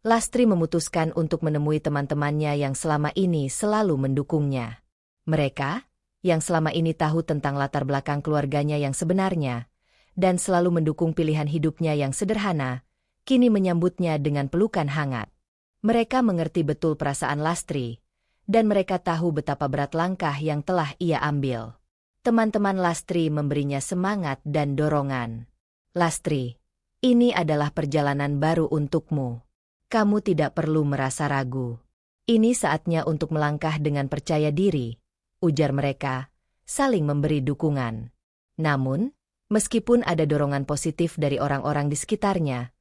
Lastri memutuskan untuk menemui teman-temannya yang selama ini selalu mendukungnya. Mereka, yang selama ini tahu tentang latar belakang keluarganya yang sebenarnya, dan selalu mendukung pilihan hidupnya yang sederhana, kini menyambutnya dengan pelukan hangat. Mereka mengerti betul perasaan Lastri, dan mereka tahu betapa berat langkah yang telah ia ambil. Teman-teman Lastri memberinya semangat dan dorongan. Lastri, ini adalah perjalanan baru untukmu. Kamu tidak perlu merasa ragu. Ini saatnya untuk melangkah dengan percaya diri, ujar mereka, saling memberi dukungan. Namun, meskipun ada dorongan positif dari orang-orang di sekitarnya,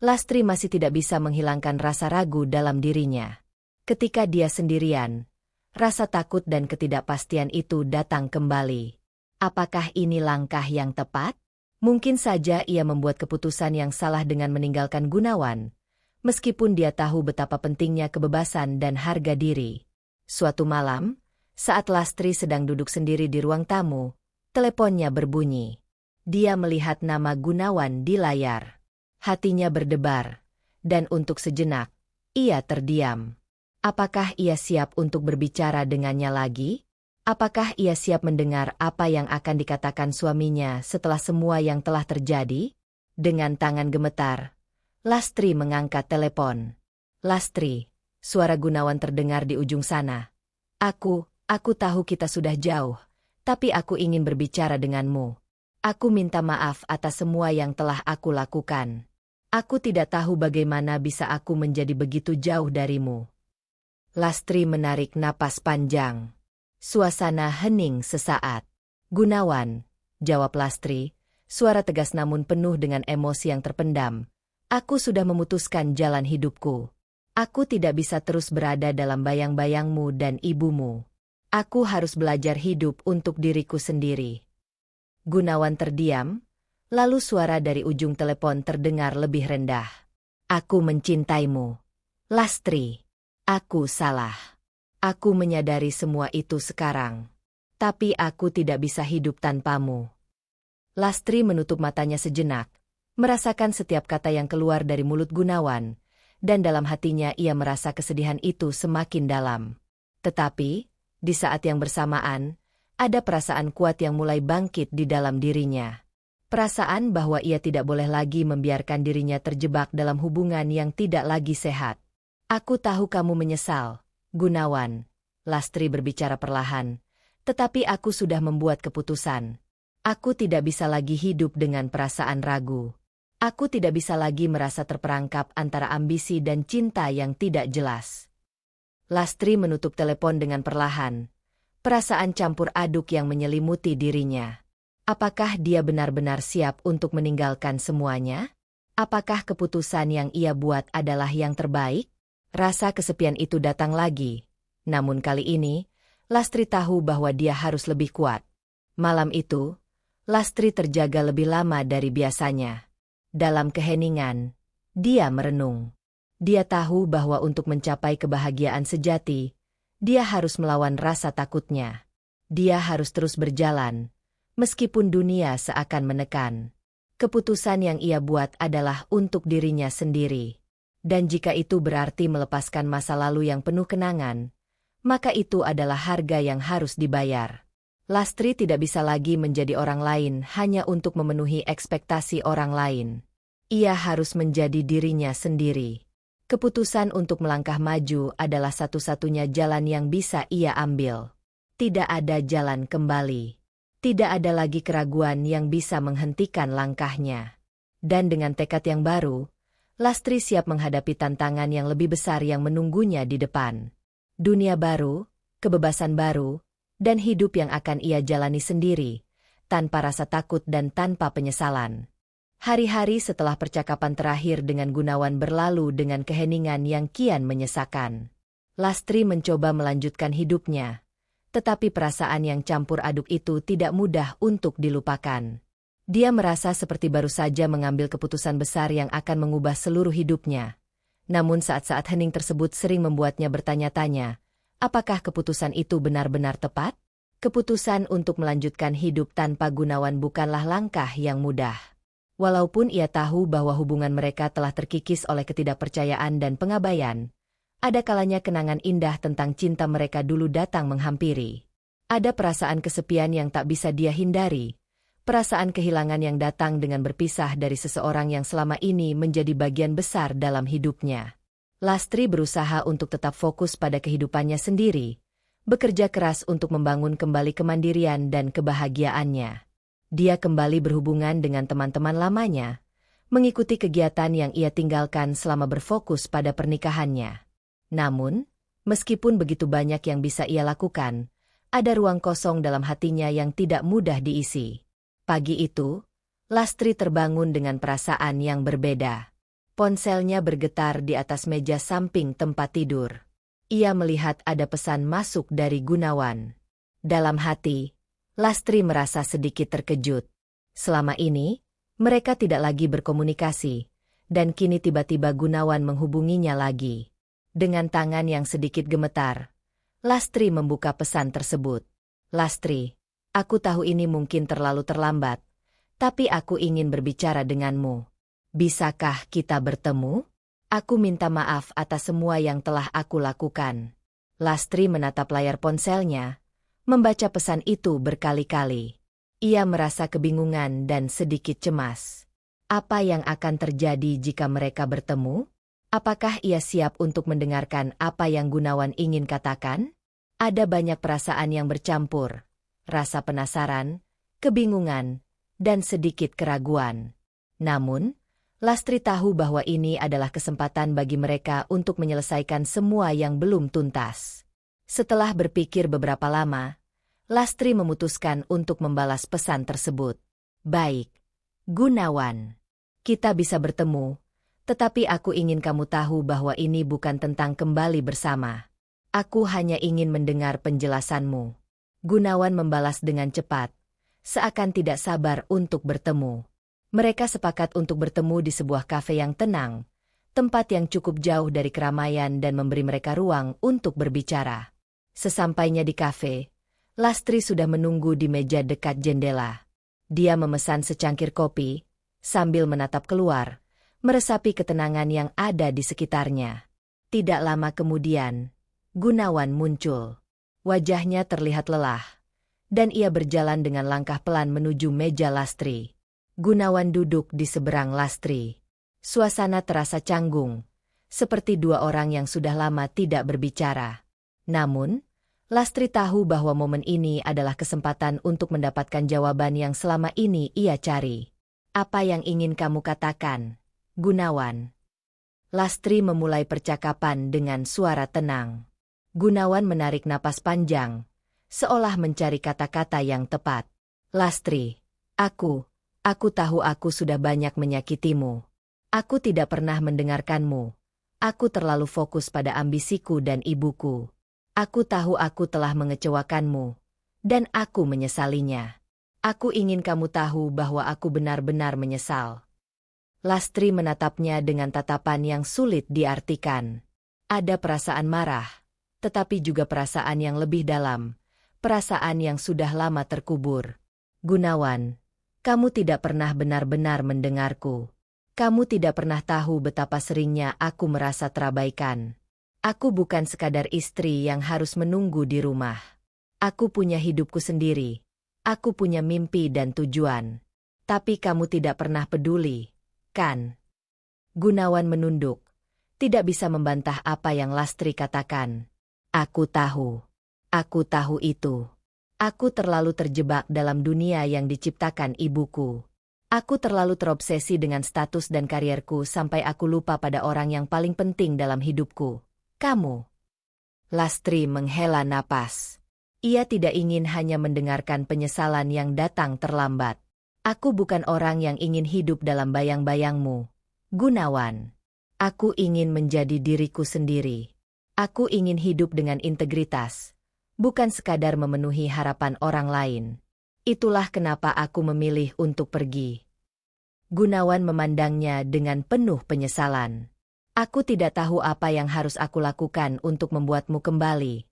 Lastri masih tidak bisa menghilangkan rasa ragu dalam dirinya. Ketika dia sendirian, rasa takut dan ketidakpastian itu datang kembali. Apakah ini langkah yang tepat? Mungkin saja ia membuat keputusan yang salah dengan meninggalkan Gunawan, meskipun dia tahu betapa pentingnya kebebasan dan harga diri. Suatu malam, saat Lastri sedang duduk sendiri di ruang tamu, teleponnya berbunyi. Dia melihat nama Gunawan di layar. Hatinya berdebar, dan untuk sejenak, ia terdiam. Apakah ia siap untuk berbicara dengannya lagi? Apakah ia siap mendengar apa yang akan dikatakan suaminya setelah semua yang telah terjadi? Dengan tangan gemetar, Lastri mengangkat telepon. Lastri, suara Gunawan terdengar di ujung sana. Aku tahu kita sudah jauh, tapi aku ingin berbicara denganmu. Aku minta maaf atas semua yang telah aku lakukan. Aku tidak tahu bagaimana bisa aku menjadi begitu jauh darimu. Lastri menarik napas panjang. Suasana hening sesaat. Gunawan, jawab Lastri, suara tegas namun penuh dengan emosi yang terpendam. Aku sudah memutuskan jalan hidupku. Aku tidak bisa terus berada dalam bayang-bayangmu dan ibumu. Aku harus belajar hidup untuk diriku sendiri. Gunawan terdiam, lalu suara dari ujung telepon terdengar lebih rendah. Aku mencintaimu. Lastri, aku salah. Aku menyadari semua itu sekarang. Tapi aku tidak bisa hidup tanpamu. Lastri menutup matanya sejenak, merasakan setiap kata yang keluar dari mulut Gunawan, dan dalam hatinya ia merasa kesedihan itu semakin dalam. Tetapi, di saat yang bersamaan, ada perasaan kuat yang mulai bangkit di dalam dirinya. Perasaan bahwa ia tidak boleh lagi membiarkan dirinya terjebak dalam hubungan yang tidak lagi sehat. Aku tahu kamu menyesal, Gunawan, Lastri berbicara perlahan, tetapi aku sudah membuat keputusan. Aku tidak bisa lagi hidup dengan perasaan ragu. Aku tidak bisa lagi merasa terperangkap antara ambisi dan cinta yang tidak jelas. Lastri menutup telepon dengan perlahan. Perasaan campur aduk yang menyelimuti dirinya. Apakah dia benar-benar siap untuk meninggalkan semuanya? Apakah keputusan yang ia buat adalah yang terbaik? Rasa kesepian itu datang lagi. Namun kali ini, Lastri tahu bahwa dia harus lebih kuat. Malam itu, Lastri terjaga lebih lama dari biasanya. Dalam keheningan, dia merenung. Dia tahu bahwa untuk mencapai kebahagiaan sejati, dia harus melawan rasa takutnya. Dia harus terus berjalan, meskipun dunia seakan menekan. Keputusan yang ia buat adalah untuk dirinya sendiri. Dan jika itu berarti melepaskan masa lalu yang penuh kenangan, maka itu adalah harga yang harus dibayar. Lastri tidak bisa lagi menjadi orang lain hanya untuk memenuhi ekspektasi orang lain. Ia harus menjadi dirinya sendiri. Keputusan untuk melangkah maju adalah satu-satunya jalan yang bisa ia ambil. Tidak ada jalan kembali. Tidak ada lagi keraguan yang bisa menghentikan langkahnya. Dan dengan tekad yang baru, Lastri siap menghadapi tantangan yang lebih besar yang menunggunya di depan. Dunia baru, kebebasan baru, dan hidup yang akan ia jalani sendiri, tanpa rasa takut dan tanpa penyesalan. Hari-hari setelah percakapan terakhir dengan Gunawan berlalu dengan keheningan yang kian menyesakan. Lastri mencoba melanjutkan hidupnya, tetapi perasaan yang campur aduk itu tidak mudah untuk dilupakan. Dia merasa seperti baru saja mengambil keputusan besar yang akan mengubah seluruh hidupnya. Namun saat-saat hening tersebut sering membuatnya bertanya-tanya, apakah keputusan itu benar-benar tepat? Keputusan untuk melanjutkan hidup tanpa Gunawan bukanlah langkah yang mudah. Walaupun ia tahu bahwa hubungan mereka telah terkikis oleh ketidakpercayaan dan pengabaian, ada kalanya kenangan indah tentang cinta mereka dulu datang menghampiri. Ada perasaan kesepian yang tak bisa dia hindari, perasaan kehilangan yang datang dengan berpisah dari seseorang yang selama ini menjadi bagian besar dalam hidupnya. Lastri berusaha untuk tetap fokus pada kehidupannya sendiri, bekerja keras untuk membangun kembali kemandirian dan kebahagiaannya. Dia kembali berhubungan dengan teman-teman lamanya, mengikuti kegiatan yang ia tinggalkan selama berfokus pada pernikahannya. Namun, meskipun begitu banyak yang bisa ia lakukan, ada ruang kosong dalam hatinya yang tidak mudah diisi. Pagi itu, Lastri terbangun dengan perasaan yang berbeda. Ponselnya bergetar di atas meja samping tempat tidur. Ia melihat ada pesan masuk dari Gunawan. Dalam hati, Lastri merasa sedikit terkejut. Selama ini, mereka tidak lagi berkomunikasi, dan kini tiba-tiba Gunawan menghubunginya lagi. Dengan tangan yang sedikit gemetar, Lastri membuka pesan tersebut. Lastri, aku tahu ini mungkin terlalu terlambat, tapi aku ingin berbicara denganmu. Bisakah kita bertemu? Aku minta maaf atas semua yang telah aku lakukan. Lastri menatap layar ponselnya, membaca pesan itu berkali-kali. Ia merasa kebingungan dan sedikit cemas. Apa yang akan terjadi jika mereka bertemu? Apakah ia siap untuk mendengarkan apa yang Gunawan ingin katakan? Ada banyak perasaan yang bercampur, rasa penasaran, kebingungan, dan sedikit keraguan. Namun, Lastri tahu bahwa ini adalah kesempatan bagi mereka untuk menyelesaikan semua yang belum tuntas. Setelah berpikir beberapa lama, Lastri memutuskan untuk membalas pesan tersebut. Baik, Gunawan. Kita bisa bertemu, tetapi aku ingin kamu tahu bahwa ini bukan tentang kembali bersama. Aku hanya ingin mendengar penjelasanmu. Gunawan membalas dengan cepat, seakan tidak sabar untuk bertemu. Mereka sepakat untuk bertemu di sebuah kafe yang tenang, tempat yang cukup jauh dari keramaian dan memberi mereka ruang untuk berbicara. Sesampainya di kafe, Lastri sudah menunggu di meja dekat jendela. Dia memesan secangkir kopi, sambil menatap keluar, meresapi ketenangan yang ada di sekitarnya. Tidak lama kemudian, Gunawan muncul. Wajahnya terlihat lelah, dan ia berjalan dengan langkah pelan menuju meja Lastri. Gunawan duduk di seberang Lastri. Suasana terasa canggung, seperti dua orang yang sudah lama tidak berbicara. Namun, Lastri tahu bahwa momen ini adalah kesempatan untuk mendapatkan jawaban yang selama ini ia cari. Apa yang ingin kamu katakan, Gunawan? Lastri memulai percakapan dengan suara tenang. Gunawan menarik napas panjang, seolah mencari kata-kata yang tepat. Lastri, aku tahu aku sudah banyak menyakitimu. Aku tidak pernah mendengarkanmu. Aku terlalu fokus pada ambisiku dan ibuku. Aku tahu aku telah mengecewakanmu, dan aku menyesalinya. Aku ingin kamu tahu bahwa aku benar-benar menyesal. Lastri menatapnya dengan tatapan yang sulit diartikan. Ada perasaan marah, tetapi juga perasaan yang lebih dalam, perasaan yang sudah lama terkubur. Gunawan, kamu tidak pernah benar-benar mendengarku. Kamu tidak pernah tahu betapa seringnya aku merasa terabaikan. Aku bukan sekadar istri yang harus menunggu di rumah. Aku punya hidupku sendiri. Aku punya mimpi dan tujuan. Tapi kamu tidak pernah peduli, kan? Gunawan menunduk, tidak bisa membantah apa yang Lastri katakan. Aku tahu itu. Aku terlalu terjebak dalam dunia yang diciptakan ibuku. Aku terlalu terobsesi dengan status dan karierku sampai aku lupa pada orang yang paling penting dalam hidupku. Kamu. Lastri menghela napas. Ia tidak ingin hanya mendengarkan penyesalan yang datang terlambat. Aku bukan orang yang ingin hidup dalam bayang-bayangmu, Gunawan. Aku ingin menjadi diriku sendiri. Aku ingin hidup dengan integritas, bukan sekadar memenuhi harapan orang lain. Itulah kenapa aku memilih untuk pergi. Gunawan memandangnya dengan penuh penyesalan. Aku tidak tahu apa yang harus aku lakukan untuk membuatmu kembali,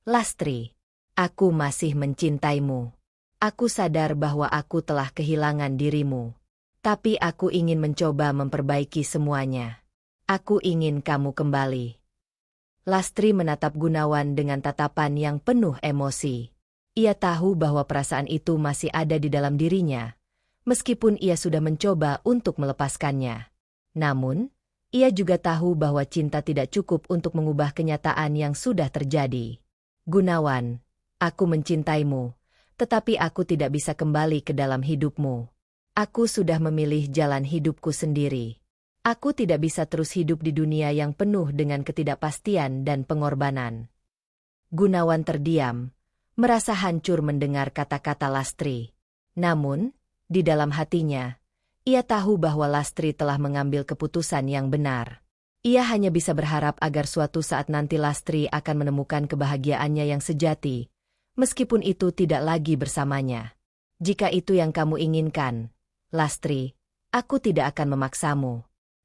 Lastri. Aku masih mencintaimu. Aku sadar bahwa aku telah kehilangan dirimu. Tapi aku ingin mencoba memperbaiki semuanya. Aku ingin kamu kembali. Lastri menatap Gunawan dengan tatapan yang penuh emosi. Ia tahu bahwa perasaan itu masih ada di dalam dirinya, meskipun ia sudah mencoba untuk melepaskannya. Namun, ia juga tahu bahwa cinta tidak cukup untuk mengubah kenyataan yang sudah terjadi. Gunawan, aku mencintaimu, tetapi aku tidak bisa kembali ke dalam hidupmu. Aku sudah memilih jalan hidupku sendiri. Aku tidak bisa terus hidup di dunia yang penuh dengan ketidakpastian dan pengorbanan. Gunawan terdiam, merasa hancur mendengar kata-kata Lastri. Namun, di dalam hatinya, ia tahu bahwa Lastri telah mengambil keputusan yang benar. Ia hanya bisa berharap agar suatu saat nanti Lastri akan menemukan kebahagiaannya yang sejati, meskipun itu tidak lagi bersamanya. Jika itu yang kamu inginkan, Lastri, aku tidak akan memaksamu.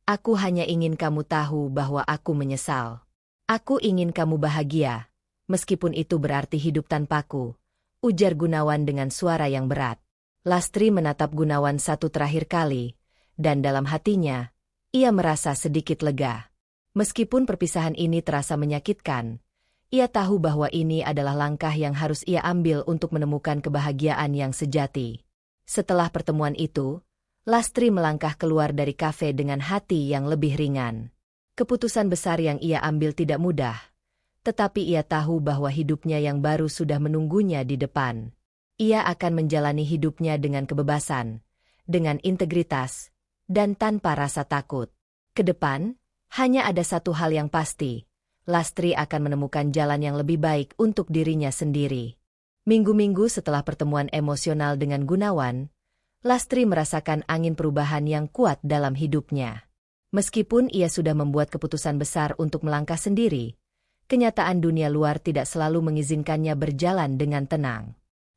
Aku hanya ingin kamu tahu bahwa aku menyesal. Aku ingin kamu bahagia, meskipun itu berarti hidup tanpaku, ujar Gunawan dengan suara yang berat. Lastri menatap Gunawan satu terakhir kali, dan dalam hatinya, ia merasa sedikit lega. Meskipun perpisahan ini terasa menyakitkan, ia tahu bahwa ini adalah langkah yang harus ia ambil untuk menemukan kebahagiaan yang sejati. Setelah pertemuan itu, Lastri melangkah keluar dari kafe dengan hati yang lebih ringan. Keputusan besar yang ia ambil tidak mudah, tetapi ia tahu bahwa hidupnya yang baru sudah menunggunya di depan. Ia akan menjalani hidupnya dengan kebebasan, dengan integritas, dan tanpa rasa takut. Ke depan, hanya ada satu hal yang pasti, Lastri akan menemukan jalan yang lebih baik untuk dirinya sendiri. Minggu-minggu setelah pertemuan emosional dengan Gunawan, Lastri merasakan angin perubahan yang kuat dalam hidupnya. Meskipun ia sudah membuat keputusan besar untuk melangkah sendiri, kenyataan dunia luar tidak selalu mengizinkannya berjalan dengan tenang.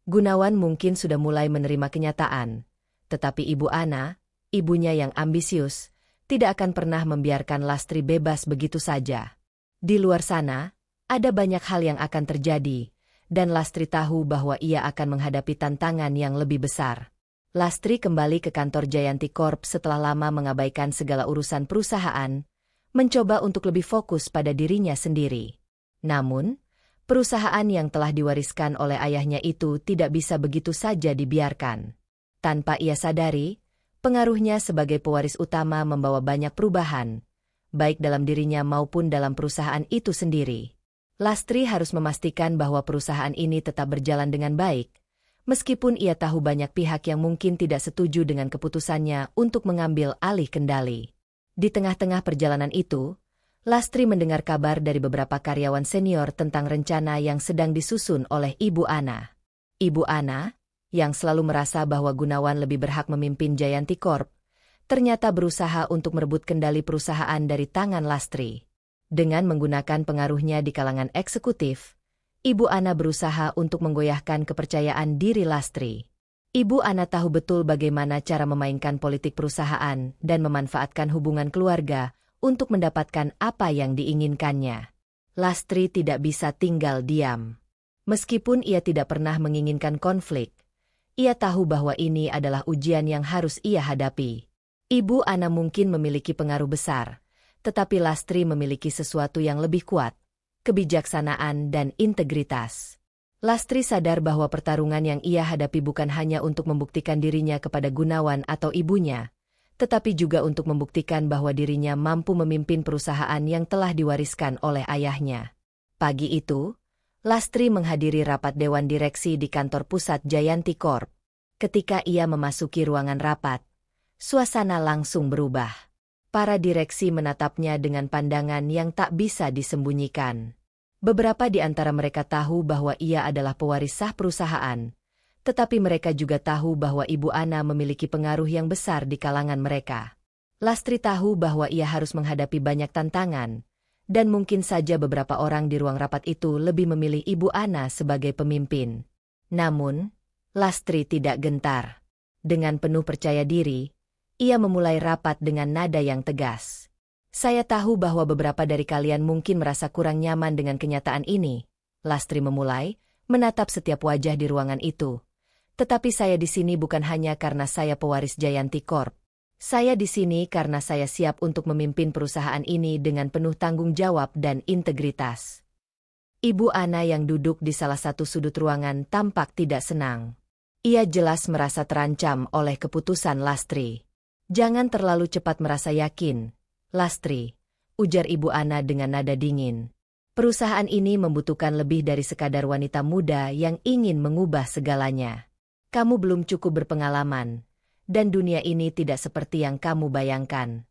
Gunawan mungkin sudah mulai menerima kenyataan, tetapi Ibu Ana, ibunya yang ambisius, tidak akan pernah membiarkan Lastri bebas begitu saja. Di luar sana, ada banyak hal yang akan terjadi, dan Lastri tahu bahwa ia akan menghadapi tantangan yang lebih besar. Lastri kembali ke kantor Jayanti Corp setelah lama mengabaikan segala urusan perusahaan, mencoba untuk lebih fokus pada dirinya sendiri. Namun, perusahaan yang telah diwariskan oleh ayahnya itu tidak bisa begitu saja dibiarkan. Tanpa ia sadari, pengaruhnya sebagai pewaris utama membawa banyak perubahan, baik dalam dirinya maupun dalam perusahaan itu sendiri. Lastri harus memastikan bahwa perusahaan ini tetap berjalan dengan baik, meskipun ia tahu banyak pihak yang mungkin tidak setuju dengan keputusannya untuk mengambil alih kendali. Di tengah-tengah perjalanan itu, Lastri mendengar kabar dari beberapa karyawan senior tentang rencana yang sedang disusun oleh Ibu Ana. Ibu Ana, yang selalu merasa bahwa Gunawan lebih berhak memimpin Jayanti Corp, ternyata berusaha untuk merebut kendali perusahaan dari tangan Lastri. Dengan menggunakan pengaruhnya di kalangan eksekutif, Ibu Ana berusaha untuk menggoyahkan kepercayaan diri Lastri. Ibu Ana tahu betul bagaimana cara memainkan politik perusahaan dan memanfaatkan hubungan keluarga untuk mendapatkan apa yang diinginkannya. Lastri tidak bisa tinggal diam. Meskipun ia tidak pernah menginginkan konflik, ia tahu bahwa ini adalah ujian yang harus ia hadapi. Ibu Ana mungkin memiliki pengaruh besar, tetapi Lastri memiliki sesuatu yang lebih kuat, kebijaksanaan dan integritas. Lastri sadar bahwa pertarungan yang ia hadapi bukan hanya untuk membuktikan dirinya kepada Gunawan atau ibunya, tetapi juga untuk membuktikan bahwa dirinya mampu memimpin perusahaan yang telah diwariskan oleh ayahnya. Pagi itu, Lastri menghadiri rapat Dewan Direksi di kantor pusat Jayanti Corp. Ketika ia memasuki ruangan rapat, suasana langsung berubah. Para direksi menatapnya dengan pandangan yang tak bisa disembunyikan. Beberapa di antara mereka tahu bahwa ia adalah pewaris sah perusahaan, tetapi mereka juga tahu bahwa Ibu Ana memiliki pengaruh yang besar di kalangan mereka. Lastri tahu bahwa ia harus menghadapi banyak tantangan, dan mungkin saja beberapa orang di ruang rapat itu lebih memilih Ibu Ana sebagai pemimpin. Namun, Lastri tidak gentar. Dengan penuh percaya diri, ia memulai rapat dengan nada yang tegas. Saya tahu bahwa beberapa dari kalian mungkin merasa kurang nyaman dengan kenyataan ini. Lastri memulai, menatap setiap wajah di ruangan itu. Tetapi saya di sini bukan hanya karena saya pewaris Jayanti Corp. Saya di sini karena saya siap untuk memimpin perusahaan ini dengan penuh tanggung jawab dan integritas. Ibu Ana yang duduk di salah satu sudut ruangan tampak tidak senang. Ia jelas merasa terancam oleh keputusan Lastri. Jangan terlalu cepat merasa yakin, Lastri, ujar Ibu Ana dengan nada dingin. Perusahaan ini membutuhkan lebih dari sekadar wanita muda yang ingin mengubah segalanya. Kamu belum cukup berpengalaman, dan dunia ini tidak seperti yang kamu bayangkan.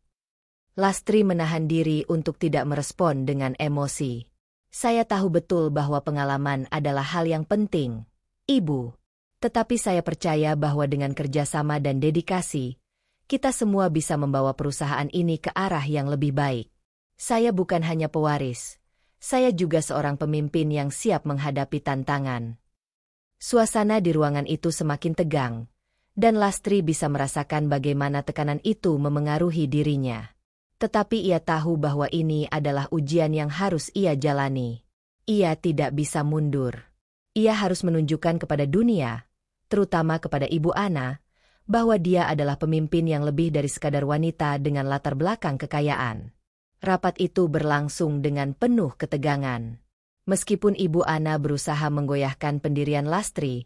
Lastri menahan diri untuk tidak merespon dengan emosi. Saya tahu betul bahwa pengalaman adalah hal yang penting, Ibu. Tetapi saya percaya bahwa dengan kerjasama dan dedikasi, kita semua bisa membawa perusahaan ini ke arah yang lebih baik. Saya bukan hanya pewaris, saya juga seorang pemimpin yang siap menghadapi tantangan. Suasana di ruangan itu semakin tegang, dan Lastri bisa merasakan bagaimana tekanan itu memengaruhi dirinya. Tetapi ia tahu bahwa ini adalah ujian yang harus ia jalani. Ia tidak bisa mundur. Ia harus menunjukkan kepada dunia, terutama kepada Ibu Ana, bahwa dia adalah pemimpin yang lebih dari sekadar wanita dengan latar belakang kekayaan. Rapat itu berlangsung dengan penuh ketegangan. Meskipun Ibu Ana berusaha menggoyahkan pendirian Lastri,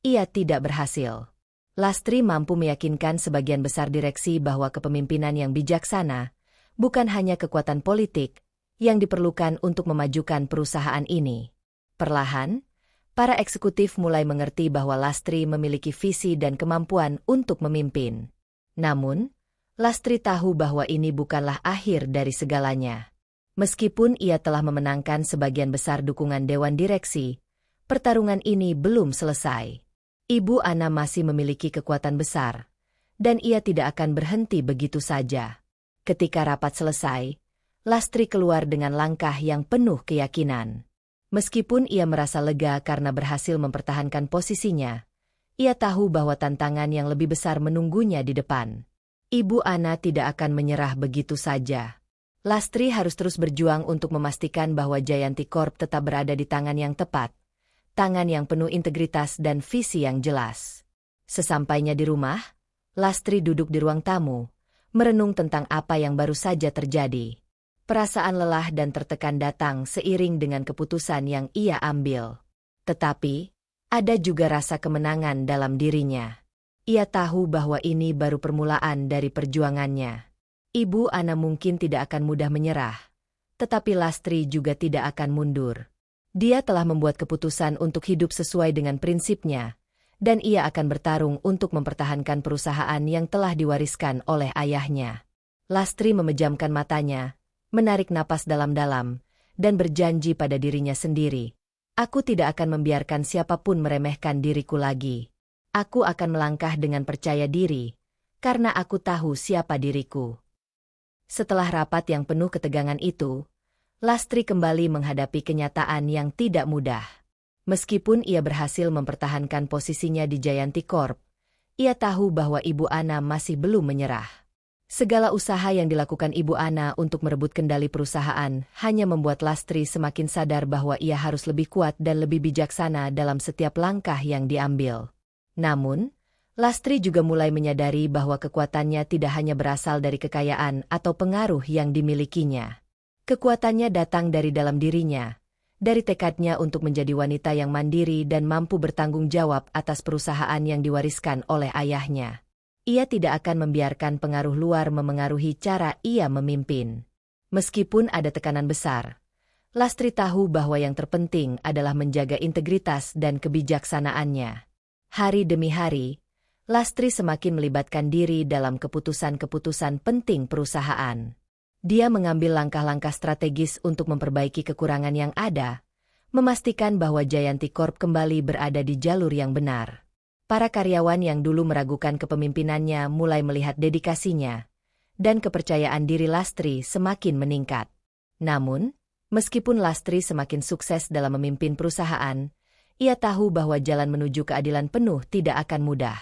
ia tidak berhasil. Lastri mampu meyakinkan sebagian besar direksi bahwa kepemimpinan yang bijaksana bukan hanya kekuatan politik yang diperlukan untuk memajukan perusahaan ini. Perlahan, para eksekutif mulai mengerti bahwa Lastri memiliki visi dan kemampuan untuk memimpin. Namun, Lastri tahu bahwa ini bukanlah akhir dari segalanya. Meskipun ia telah memenangkan sebagian besar dukungan dewan direksi, pertarungan ini belum selesai. Ibu Ana masih memiliki kekuatan besar, dan ia tidak akan berhenti begitu saja. Ketika rapat selesai, Lastri keluar dengan langkah yang penuh keyakinan. Meskipun ia merasa lega karena berhasil mempertahankan posisinya, ia tahu bahwa tantangan yang lebih besar menunggunya di depan. Ibu Ana tidak akan menyerah begitu saja. Lastri harus terus berjuang untuk memastikan bahwa Jayanti Corp tetap berada di tangan yang tepat. Tangan yang penuh integritas dan visi yang jelas. Sesampainya di rumah, Lastri duduk di ruang tamu, merenung tentang apa yang baru saja terjadi. Perasaan lelah dan tertekan datang seiring dengan keputusan yang ia ambil. Tetapi, ada juga rasa kemenangan dalam dirinya. Ia tahu bahwa ini baru permulaan dari perjuangannya. Ibu Ana mungkin tidak akan mudah menyerah, tetapi Lastri juga tidak akan mundur. Dia telah membuat keputusan untuk hidup sesuai dengan prinsipnya, dan ia akan bertarung untuk mempertahankan perusahaan yang telah diwariskan oleh ayahnya. Lastri memejamkan matanya, menarik napas dalam-dalam, dan berjanji pada dirinya sendiri. Aku tidak akan membiarkan siapapun meremehkan diriku lagi. Aku akan melangkah dengan percaya diri, karena aku tahu siapa diriku. Setelah rapat yang penuh ketegangan itu, Lastri kembali menghadapi kenyataan yang tidak mudah. Meskipun ia berhasil mempertahankan posisinya di Jayanti Corp, ia tahu bahwa Ibu Ana masih belum menyerah. Segala usaha yang dilakukan Ibu Ana untuk merebut kendali perusahaan hanya membuat Lastri semakin sadar bahwa ia harus lebih kuat dan lebih bijaksana dalam setiap langkah yang diambil. Namun, Lastri juga mulai menyadari bahwa kekuatannya tidak hanya berasal dari kekayaan atau pengaruh yang dimilikinya. Kekuatannya datang dari dalam dirinya, dari tekadnya untuk menjadi wanita yang mandiri dan mampu bertanggung jawab atas perusahaan yang diwariskan oleh ayahnya. Ia tidak akan membiarkan pengaruh luar memengaruhi cara ia memimpin. Meskipun ada tekanan besar, Lastri tahu bahwa yang terpenting adalah menjaga integritas dan kebijaksanaannya. Hari demi hari, Lastri semakin melibatkan diri dalam keputusan-keputusan penting perusahaan. Dia mengambil langkah-langkah strategis untuk memperbaiki kekurangan yang ada, memastikan bahwa Jayanti Corp kembali berada di jalur yang benar. Para karyawan yang dulu meragukan kepemimpinannya mulai melihat dedikasinya, dan kepercayaan diri Lastri semakin meningkat. Namun, meskipun Lastri semakin sukses dalam memimpin perusahaan, ia tahu bahwa jalan menuju keadilan penuh tidak akan mudah.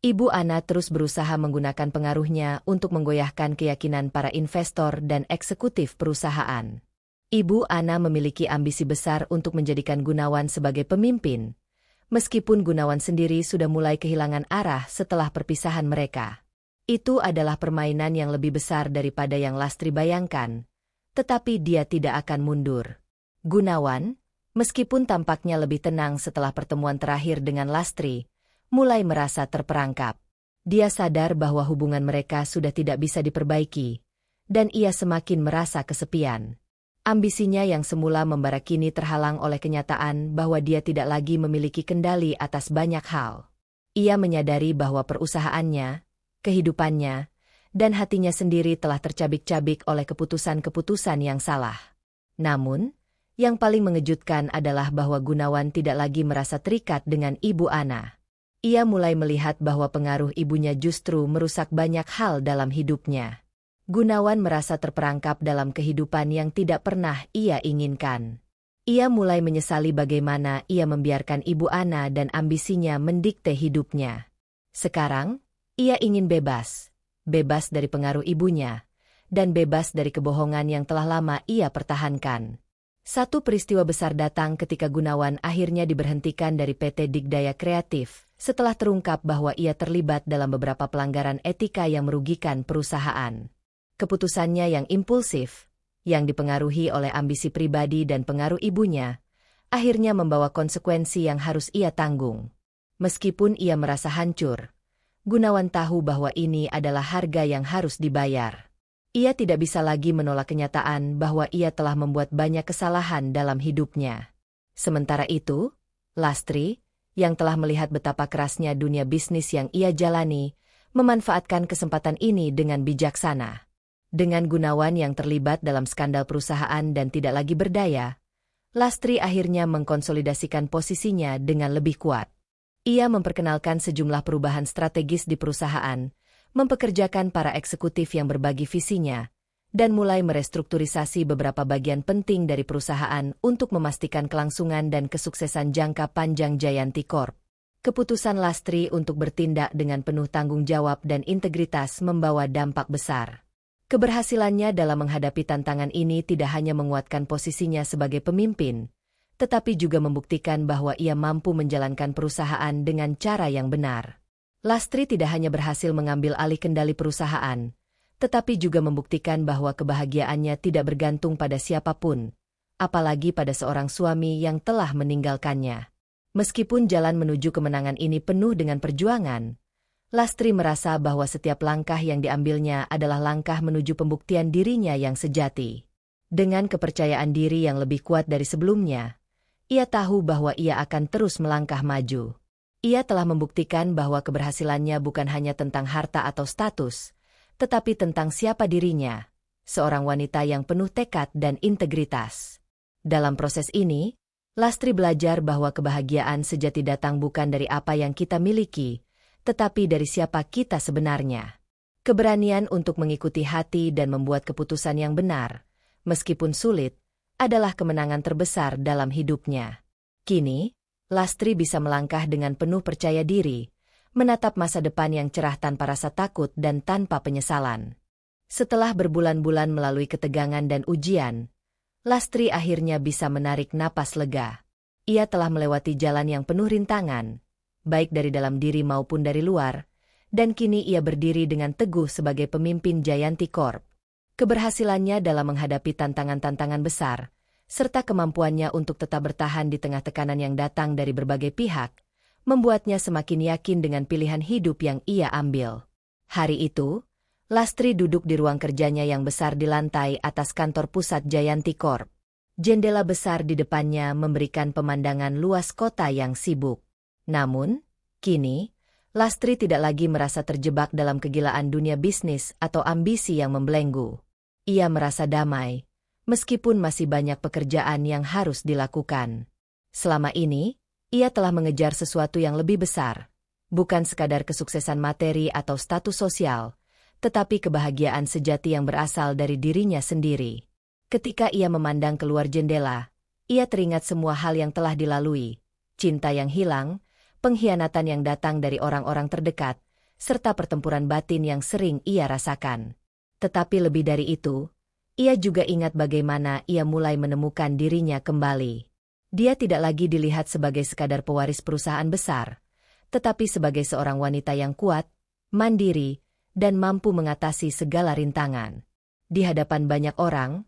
Ibu Ana terus berusaha menggunakan pengaruhnya untuk menggoyahkan keyakinan para investor dan eksekutif perusahaan. Ibu Ana memiliki ambisi besar untuk menjadikan Gunawan sebagai pemimpin, meskipun Gunawan sendiri sudah mulai kehilangan arah setelah perpisahan mereka. Itu adalah permainan yang lebih besar daripada yang Lastri bayangkan, tetapi dia tidak akan mundur. Gunawan, meskipun tampaknya lebih tenang setelah pertemuan terakhir dengan Lastri, mulai merasa terperangkap. Dia sadar bahwa hubungan mereka sudah tidak bisa diperbaiki, dan ia semakin merasa kesepian. Ambisinya yang semula membara kini terhalang oleh kenyataan bahwa dia tidak lagi memiliki kendali atas banyak hal. Ia menyadari bahwa perusahaannya, kehidupannya, dan hatinya sendiri telah tercabik-cabik oleh keputusan-keputusan yang salah. Namun, yang paling mengejutkan adalah bahwa Gunawan tidak lagi merasa terikat dengan Ibu Ana. Ia mulai melihat bahwa pengaruh ibunya justru merusak banyak hal dalam hidupnya. Gunawan merasa terperangkap dalam kehidupan yang tidak pernah ia inginkan. Ia mulai menyesali bagaimana ia membiarkan Ibu Ana dan ambisinya mendikte hidupnya. Sekarang, ia ingin bebas. Bebas dari pengaruh ibunya, dan bebas dari kebohongan yang telah lama ia pertahankan. Satu peristiwa besar datang ketika Gunawan akhirnya diberhentikan dari PT Digdaya Kreatif, setelah terungkap bahwa ia terlibat dalam beberapa pelanggaran etika yang merugikan perusahaan. Keputusannya yang impulsif, yang dipengaruhi oleh ambisi pribadi dan pengaruh ibunya, akhirnya membawa konsekuensi yang harus ia tanggung. Meskipun ia merasa hancur, Gunawan tahu bahwa ini adalah harga yang harus dibayar. Ia tidak bisa lagi menolak kenyataan bahwa ia telah membuat banyak kesalahan dalam hidupnya. Sementara itu, Lastri, yang telah melihat betapa kerasnya dunia bisnis yang ia jalani, memanfaatkan kesempatan ini dengan bijaksana. Dengan Gunawan yang terlibat dalam skandal perusahaan dan tidak lagi berdaya, Lastri akhirnya mengkonsolidasikan posisinya dengan lebih kuat. Ia memperkenalkan sejumlah perubahan strategis di perusahaan, mempekerjakan para eksekutif yang berbagi visinya, dan mulai merestrukturisasi beberapa bagian penting dari perusahaan untuk memastikan kelangsungan dan kesuksesan jangka panjang Jayanti Corp. Keputusan Lastri untuk bertindak dengan penuh tanggung jawab dan integritas membawa dampak besar. Keberhasilannya dalam menghadapi tantangan ini tidak hanya menguatkan posisinya sebagai pemimpin, tetapi juga membuktikan bahwa ia mampu menjalankan perusahaan dengan cara yang benar. Lastri tidak hanya berhasil mengambil alih kendali perusahaan, tetapi juga membuktikan bahwa kebahagiaannya tidak bergantung pada siapapun, apalagi pada seorang suami yang telah meninggalkannya. Meskipun jalan menuju kemenangan ini penuh dengan perjuangan, Lastri merasa bahwa setiap langkah yang diambilnya adalah langkah menuju pembuktian dirinya yang sejati. Dengan kepercayaan diri yang lebih kuat dari sebelumnya, ia tahu bahwa ia akan terus melangkah maju. Ia telah membuktikan bahwa keberhasilannya bukan hanya tentang harta atau status, tetapi tentang siapa dirinya, seorang wanita yang penuh tekad dan integritas. Dalam proses ini, Lastri belajar bahwa kebahagiaan sejati datang bukan dari apa yang kita miliki, tetapi dari siapa kita sebenarnya. Keberanian untuk mengikuti hati dan membuat keputusan yang benar, meskipun sulit, adalah kemenangan terbesar dalam hidupnya. Kini, Lastri bisa melangkah dengan penuh percaya diri, menatap masa depan yang cerah tanpa rasa takut dan tanpa penyesalan. Setelah berbulan-bulan melalui ketegangan dan ujian, Lastri akhirnya bisa menarik napas lega. Ia telah melewati jalan yang penuh rintangan, baik dari dalam diri maupun dari luar, dan kini ia berdiri dengan teguh sebagai pemimpin Jayanti Corp. Keberhasilannya dalam menghadapi tantangan-tantangan besar, serta kemampuannya untuk tetap bertahan di tengah tekanan yang datang dari berbagai pihak, membuatnya semakin yakin dengan pilihan hidup yang ia ambil. Hari itu, Lastri duduk di ruang kerjanya yang besar di lantai atas kantor pusat Jayanti Corp. Jendela besar di depannya memberikan pemandangan luas kota yang sibuk. Namun, kini, Lastri tidak lagi merasa terjebak dalam kegilaan dunia bisnis atau ambisi yang membelenggu. Ia merasa damai, meskipun masih banyak pekerjaan yang harus dilakukan. Selama ini, ia telah mengejar sesuatu yang lebih besar, bukan sekadar kesuksesan materi atau status sosial, tetapi kebahagiaan sejati yang berasal dari dirinya sendiri. Ketika ia memandang keluar jendela, ia teringat semua hal yang telah dilalui, cinta yang hilang, pengkhianatan yang datang dari orang-orang terdekat, serta pertempuran batin yang sering ia rasakan. Tetapi lebih dari itu, ia juga ingat bagaimana ia mulai menemukan dirinya kembali. Dia tidak lagi dilihat sebagai sekadar pewaris perusahaan besar, tetapi sebagai seorang wanita yang kuat, mandiri, dan mampu mengatasi segala rintangan. Di hadapan banyak orang,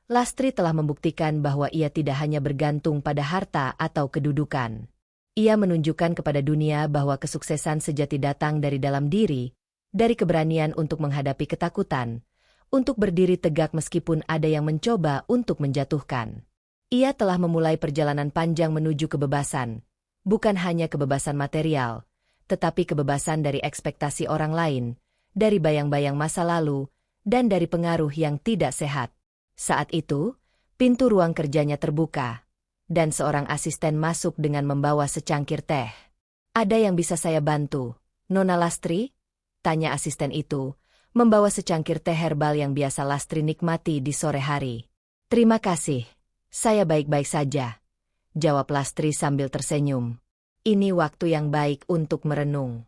Lastri telah membuktikan bahwa ia tidak hanya bergantung pada harta atau kedudukan. Ia menunjukkan kepada dunia bahwa kesuksesan sejati datang dari dalam diri, dari keberanian untuk menghadapi ketakutan, untuk berdiri tegak meskipun ada yang mencoba untuk menjatuhkan. Ia telah memulai perjalanan panjang menuju kebebasan, bukan hanya kebebasan material, tetapi kebebasan dari ekspektasi orang lain, dari bayang-bayang masa lalu, dan dari pengaruh yang tidak sehat. Saat itu, pintu ruang kerjanya terbuka, dan seorang asisten masuk dengan membawa secangkir teh. "Ada yang bisa saya bantu, Nona Lastri?" tanya asisten itu, membawa secangkir teh herbal yang biasa Lastri nikmati di sore hari. "Terima kasih, saya baik-baik saja," jawab Lastri sambil tersenyum. "Ini waktu yang baik untuk merenung."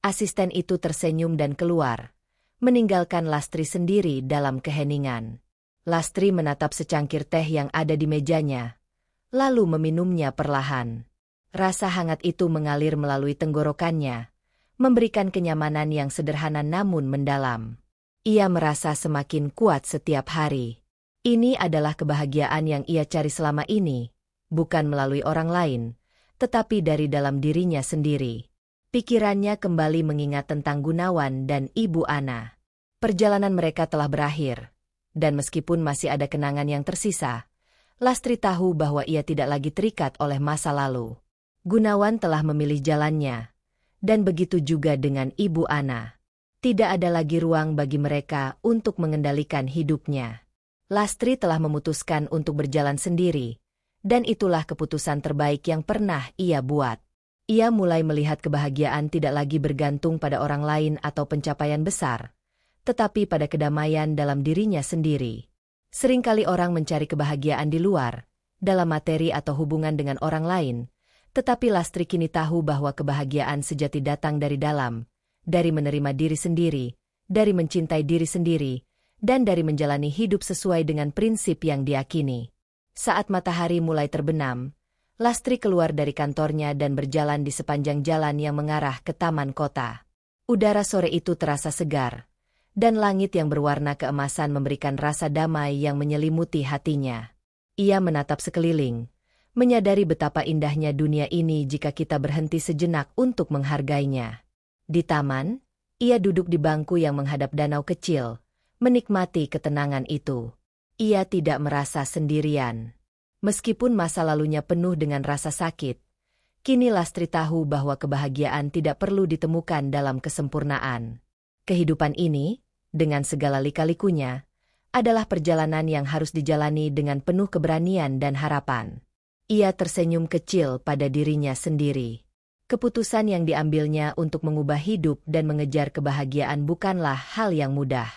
Asisten itu tersenyum dan keluar, meninggalkan Lastri sendiri dalam keheningan. Lastri menatap secangkir teh yang ada di mejanya, lalu meminumnya perlahan. Rasa hangat itu mengalir melalui tenggorokannya, memberikan kenyamanan yang sederhana namun mendalam. Ia merasa semakin kuat setiap hari. Ini adalah kebahagiaan yang ia cari selama ini, bukan melalui orang lain, tetapi dari dalam dirinya sendiri. Pikirannya kembali mengingat tentang Gunawan dan Ibu Ana. Perjalanan mereka telah berakhir, dan meskipun masih ada kenangan yang tersisa, Lastri tahu bahwa ia tidak lagi terikat oleh masa lalu. Gunawan telah memilih jalannya, dan begitu juga dengan Ibu Ana. Tidak ada lagi ruang bagi mereka untuk mengendalikan hidupnya. Lastri telah memutuskan untuk berjalan sendiri, dan itulah keputusan terbaik yang pernah ia buat. Ia mulai melihat kebahagiaan tidak lagi bergantung pada orang lain atau pencapaian besar, tetapi pada kedamaian dalam dirinya sendiri. Seringkali orang mencari kebahagiaan di luar, dalam materi atau hubungan dengan orang lain, tetapi Lastri kini tahu bahwa kebahagiaan sejati datang dari dalam, dari menerima diri sendiri, dari mencintai diri sendiri, dan dari menjalani hidup sesuai dengan prinsip yang diyakini. Saat matahari mulai terbenam, Lastri keluar dari kantornya dan berjalan di sepanjang jalan yang mengarah ke taman kota. Udara sore itu terasa segar, dan langit yang berwarna keemasan memberikan rasa damai yang menyelimuti hatinya. Ia menatap sekeliling, menyadari betapa indahnya dunia ini jika kita berhenti sejenak untuk menghargainya. Di taman, ia duduk di bangku yang menghadap danau kecil, menikmati ketenangan itu. Ia tidak merasa sendirian. Meskipun masa lalunya penuh dengan rasa sakit, kini Lastri tahu bahwa kebahagiaan tidak perlu ditemukan dalam kesempurnaan. Kehidupan ini, dengan segala lika-likunya, adalah perjalanan yang harus dijalani dengan penuh keberanian dan harapan. Ia tersenyum kecil pada dirinya sendiri. Keputusan yang diambilnya untuk mengubah hidup dan mengejar kebahagiaan bukanlah hal yang mudah.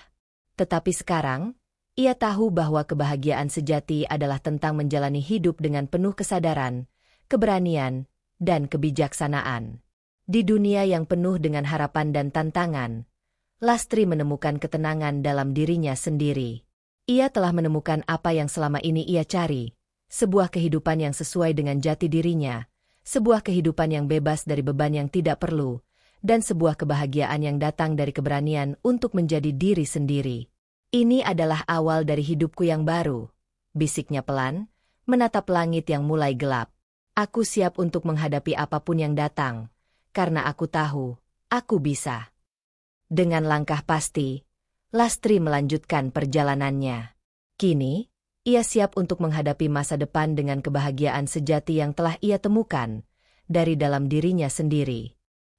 Tetapi sekarang, ia tahu bahwa kebahagiaan sejati adalah tentang menjalani hidup dengan penuh kesadaran, keberanian, dan kebijaksanaan. Di dunia yang penuh dengan harapan dan tantangan, Lastri menemukan ketenangan dalam dirinya sendiri. Ia telah menemukan apa yang selama ini ia cari, sebuah kehidupan yang sesuai dengan jati dirinya, sebuah kehidupan yang bebas dari beban yang tidak perlu, dan sebuah kebahagiaan yang datang dari keberanian untuk menjadi diri sendiri. "Ini adalah awal dari hidupku yang baru," bisiknya pelan, menatap langit yang mulai gelap. "Aku siap untuk menghadapi apapun yang datang, karena aku tahu, aku bisa." Dengan langkah pasti, Lastri melanjutkan perjalanannya. Kini, ia siap untuk menghadapi masa depan dengan kebahagiaan sejati yang telah ia temukan dari dalam dirinya sendiri.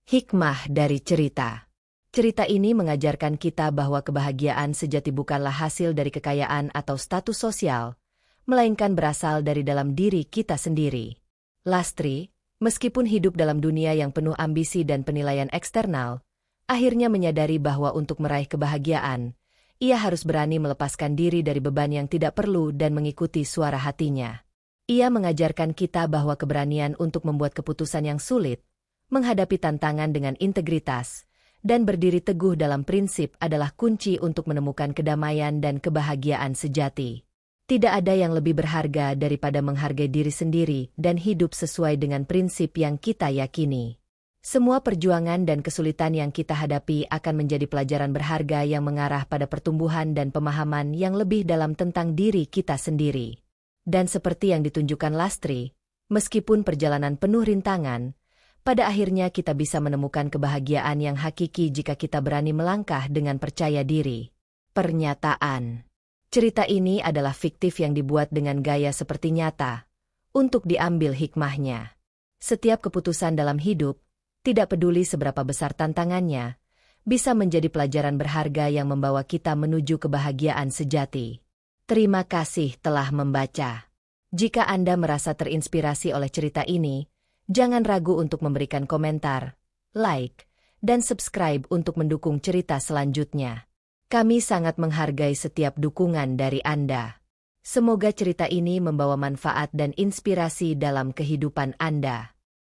Hikmah dari cerita. Cerita ini mengajarkan kita bahwa kebahagiaan sejati bukanlah hasil dari kekayaan atau status sosial, melainkan berasal dari dalam diri kita sendiri. Lastri, meskipun hidup dalam dunia yang penuh ambisi dan penilaian eksternal, akhirnya menyadari bahwa untuk meraih kebahagiaan, ia harus berani melepaskan diri dari beban yang tidak perlu dan mengikuti suara hatinya. Ia mengajarkan kita bahwa keberanian untuk membuat keputusan yang sulit, menghadapi tantangan dengan integritas, dan berdiri teguh dalam prinsip adalah kunci untuk menemukan kedamaian dan kebahagiaan sejati. Tidak ada yang lebih berharga daripada menghargai diri sendiri dan hidup sesuai dengan prinsip yang kita yakini. Semua perjuangan dan kesulitan yang kita hadapi akan menjadi pelajaran berharga yang mengarah pada pertumbuhan dan pemahaman yang lebih dalam tentang diri kita sendiri. Dan seperti yang ditunjukkan Lastri, meskipun perjalanan penuh rintangan, pada akhirnya kita bisa menemukan kebahagiaan yang hakiki jika kita berani melangkah dengan percaya diri. Pernyataan. Cerita ini adalah fiktif yang dibuat dengan gaya seperti nyata, untuk diambil hikmahnya. Setiap keputusan dalam hidup, tidak peduli seberapa besar tantangannya, bisa menjadi pelajaran berharga yang membawa kita menuju kebahagiaan sejati. Terima kasih telah membaca. Jika Anda merasa terinspirasi oleh cerita ini, jangan ragu untuk memberikan komentar, like, dan subscribe untuk mendukung cerita selanjutnya. Kami sangat menghargai setiap dukungan dari Anda. Semoga cerita ini membawa manfaat dan inspirasi dalam kehidupan Anda.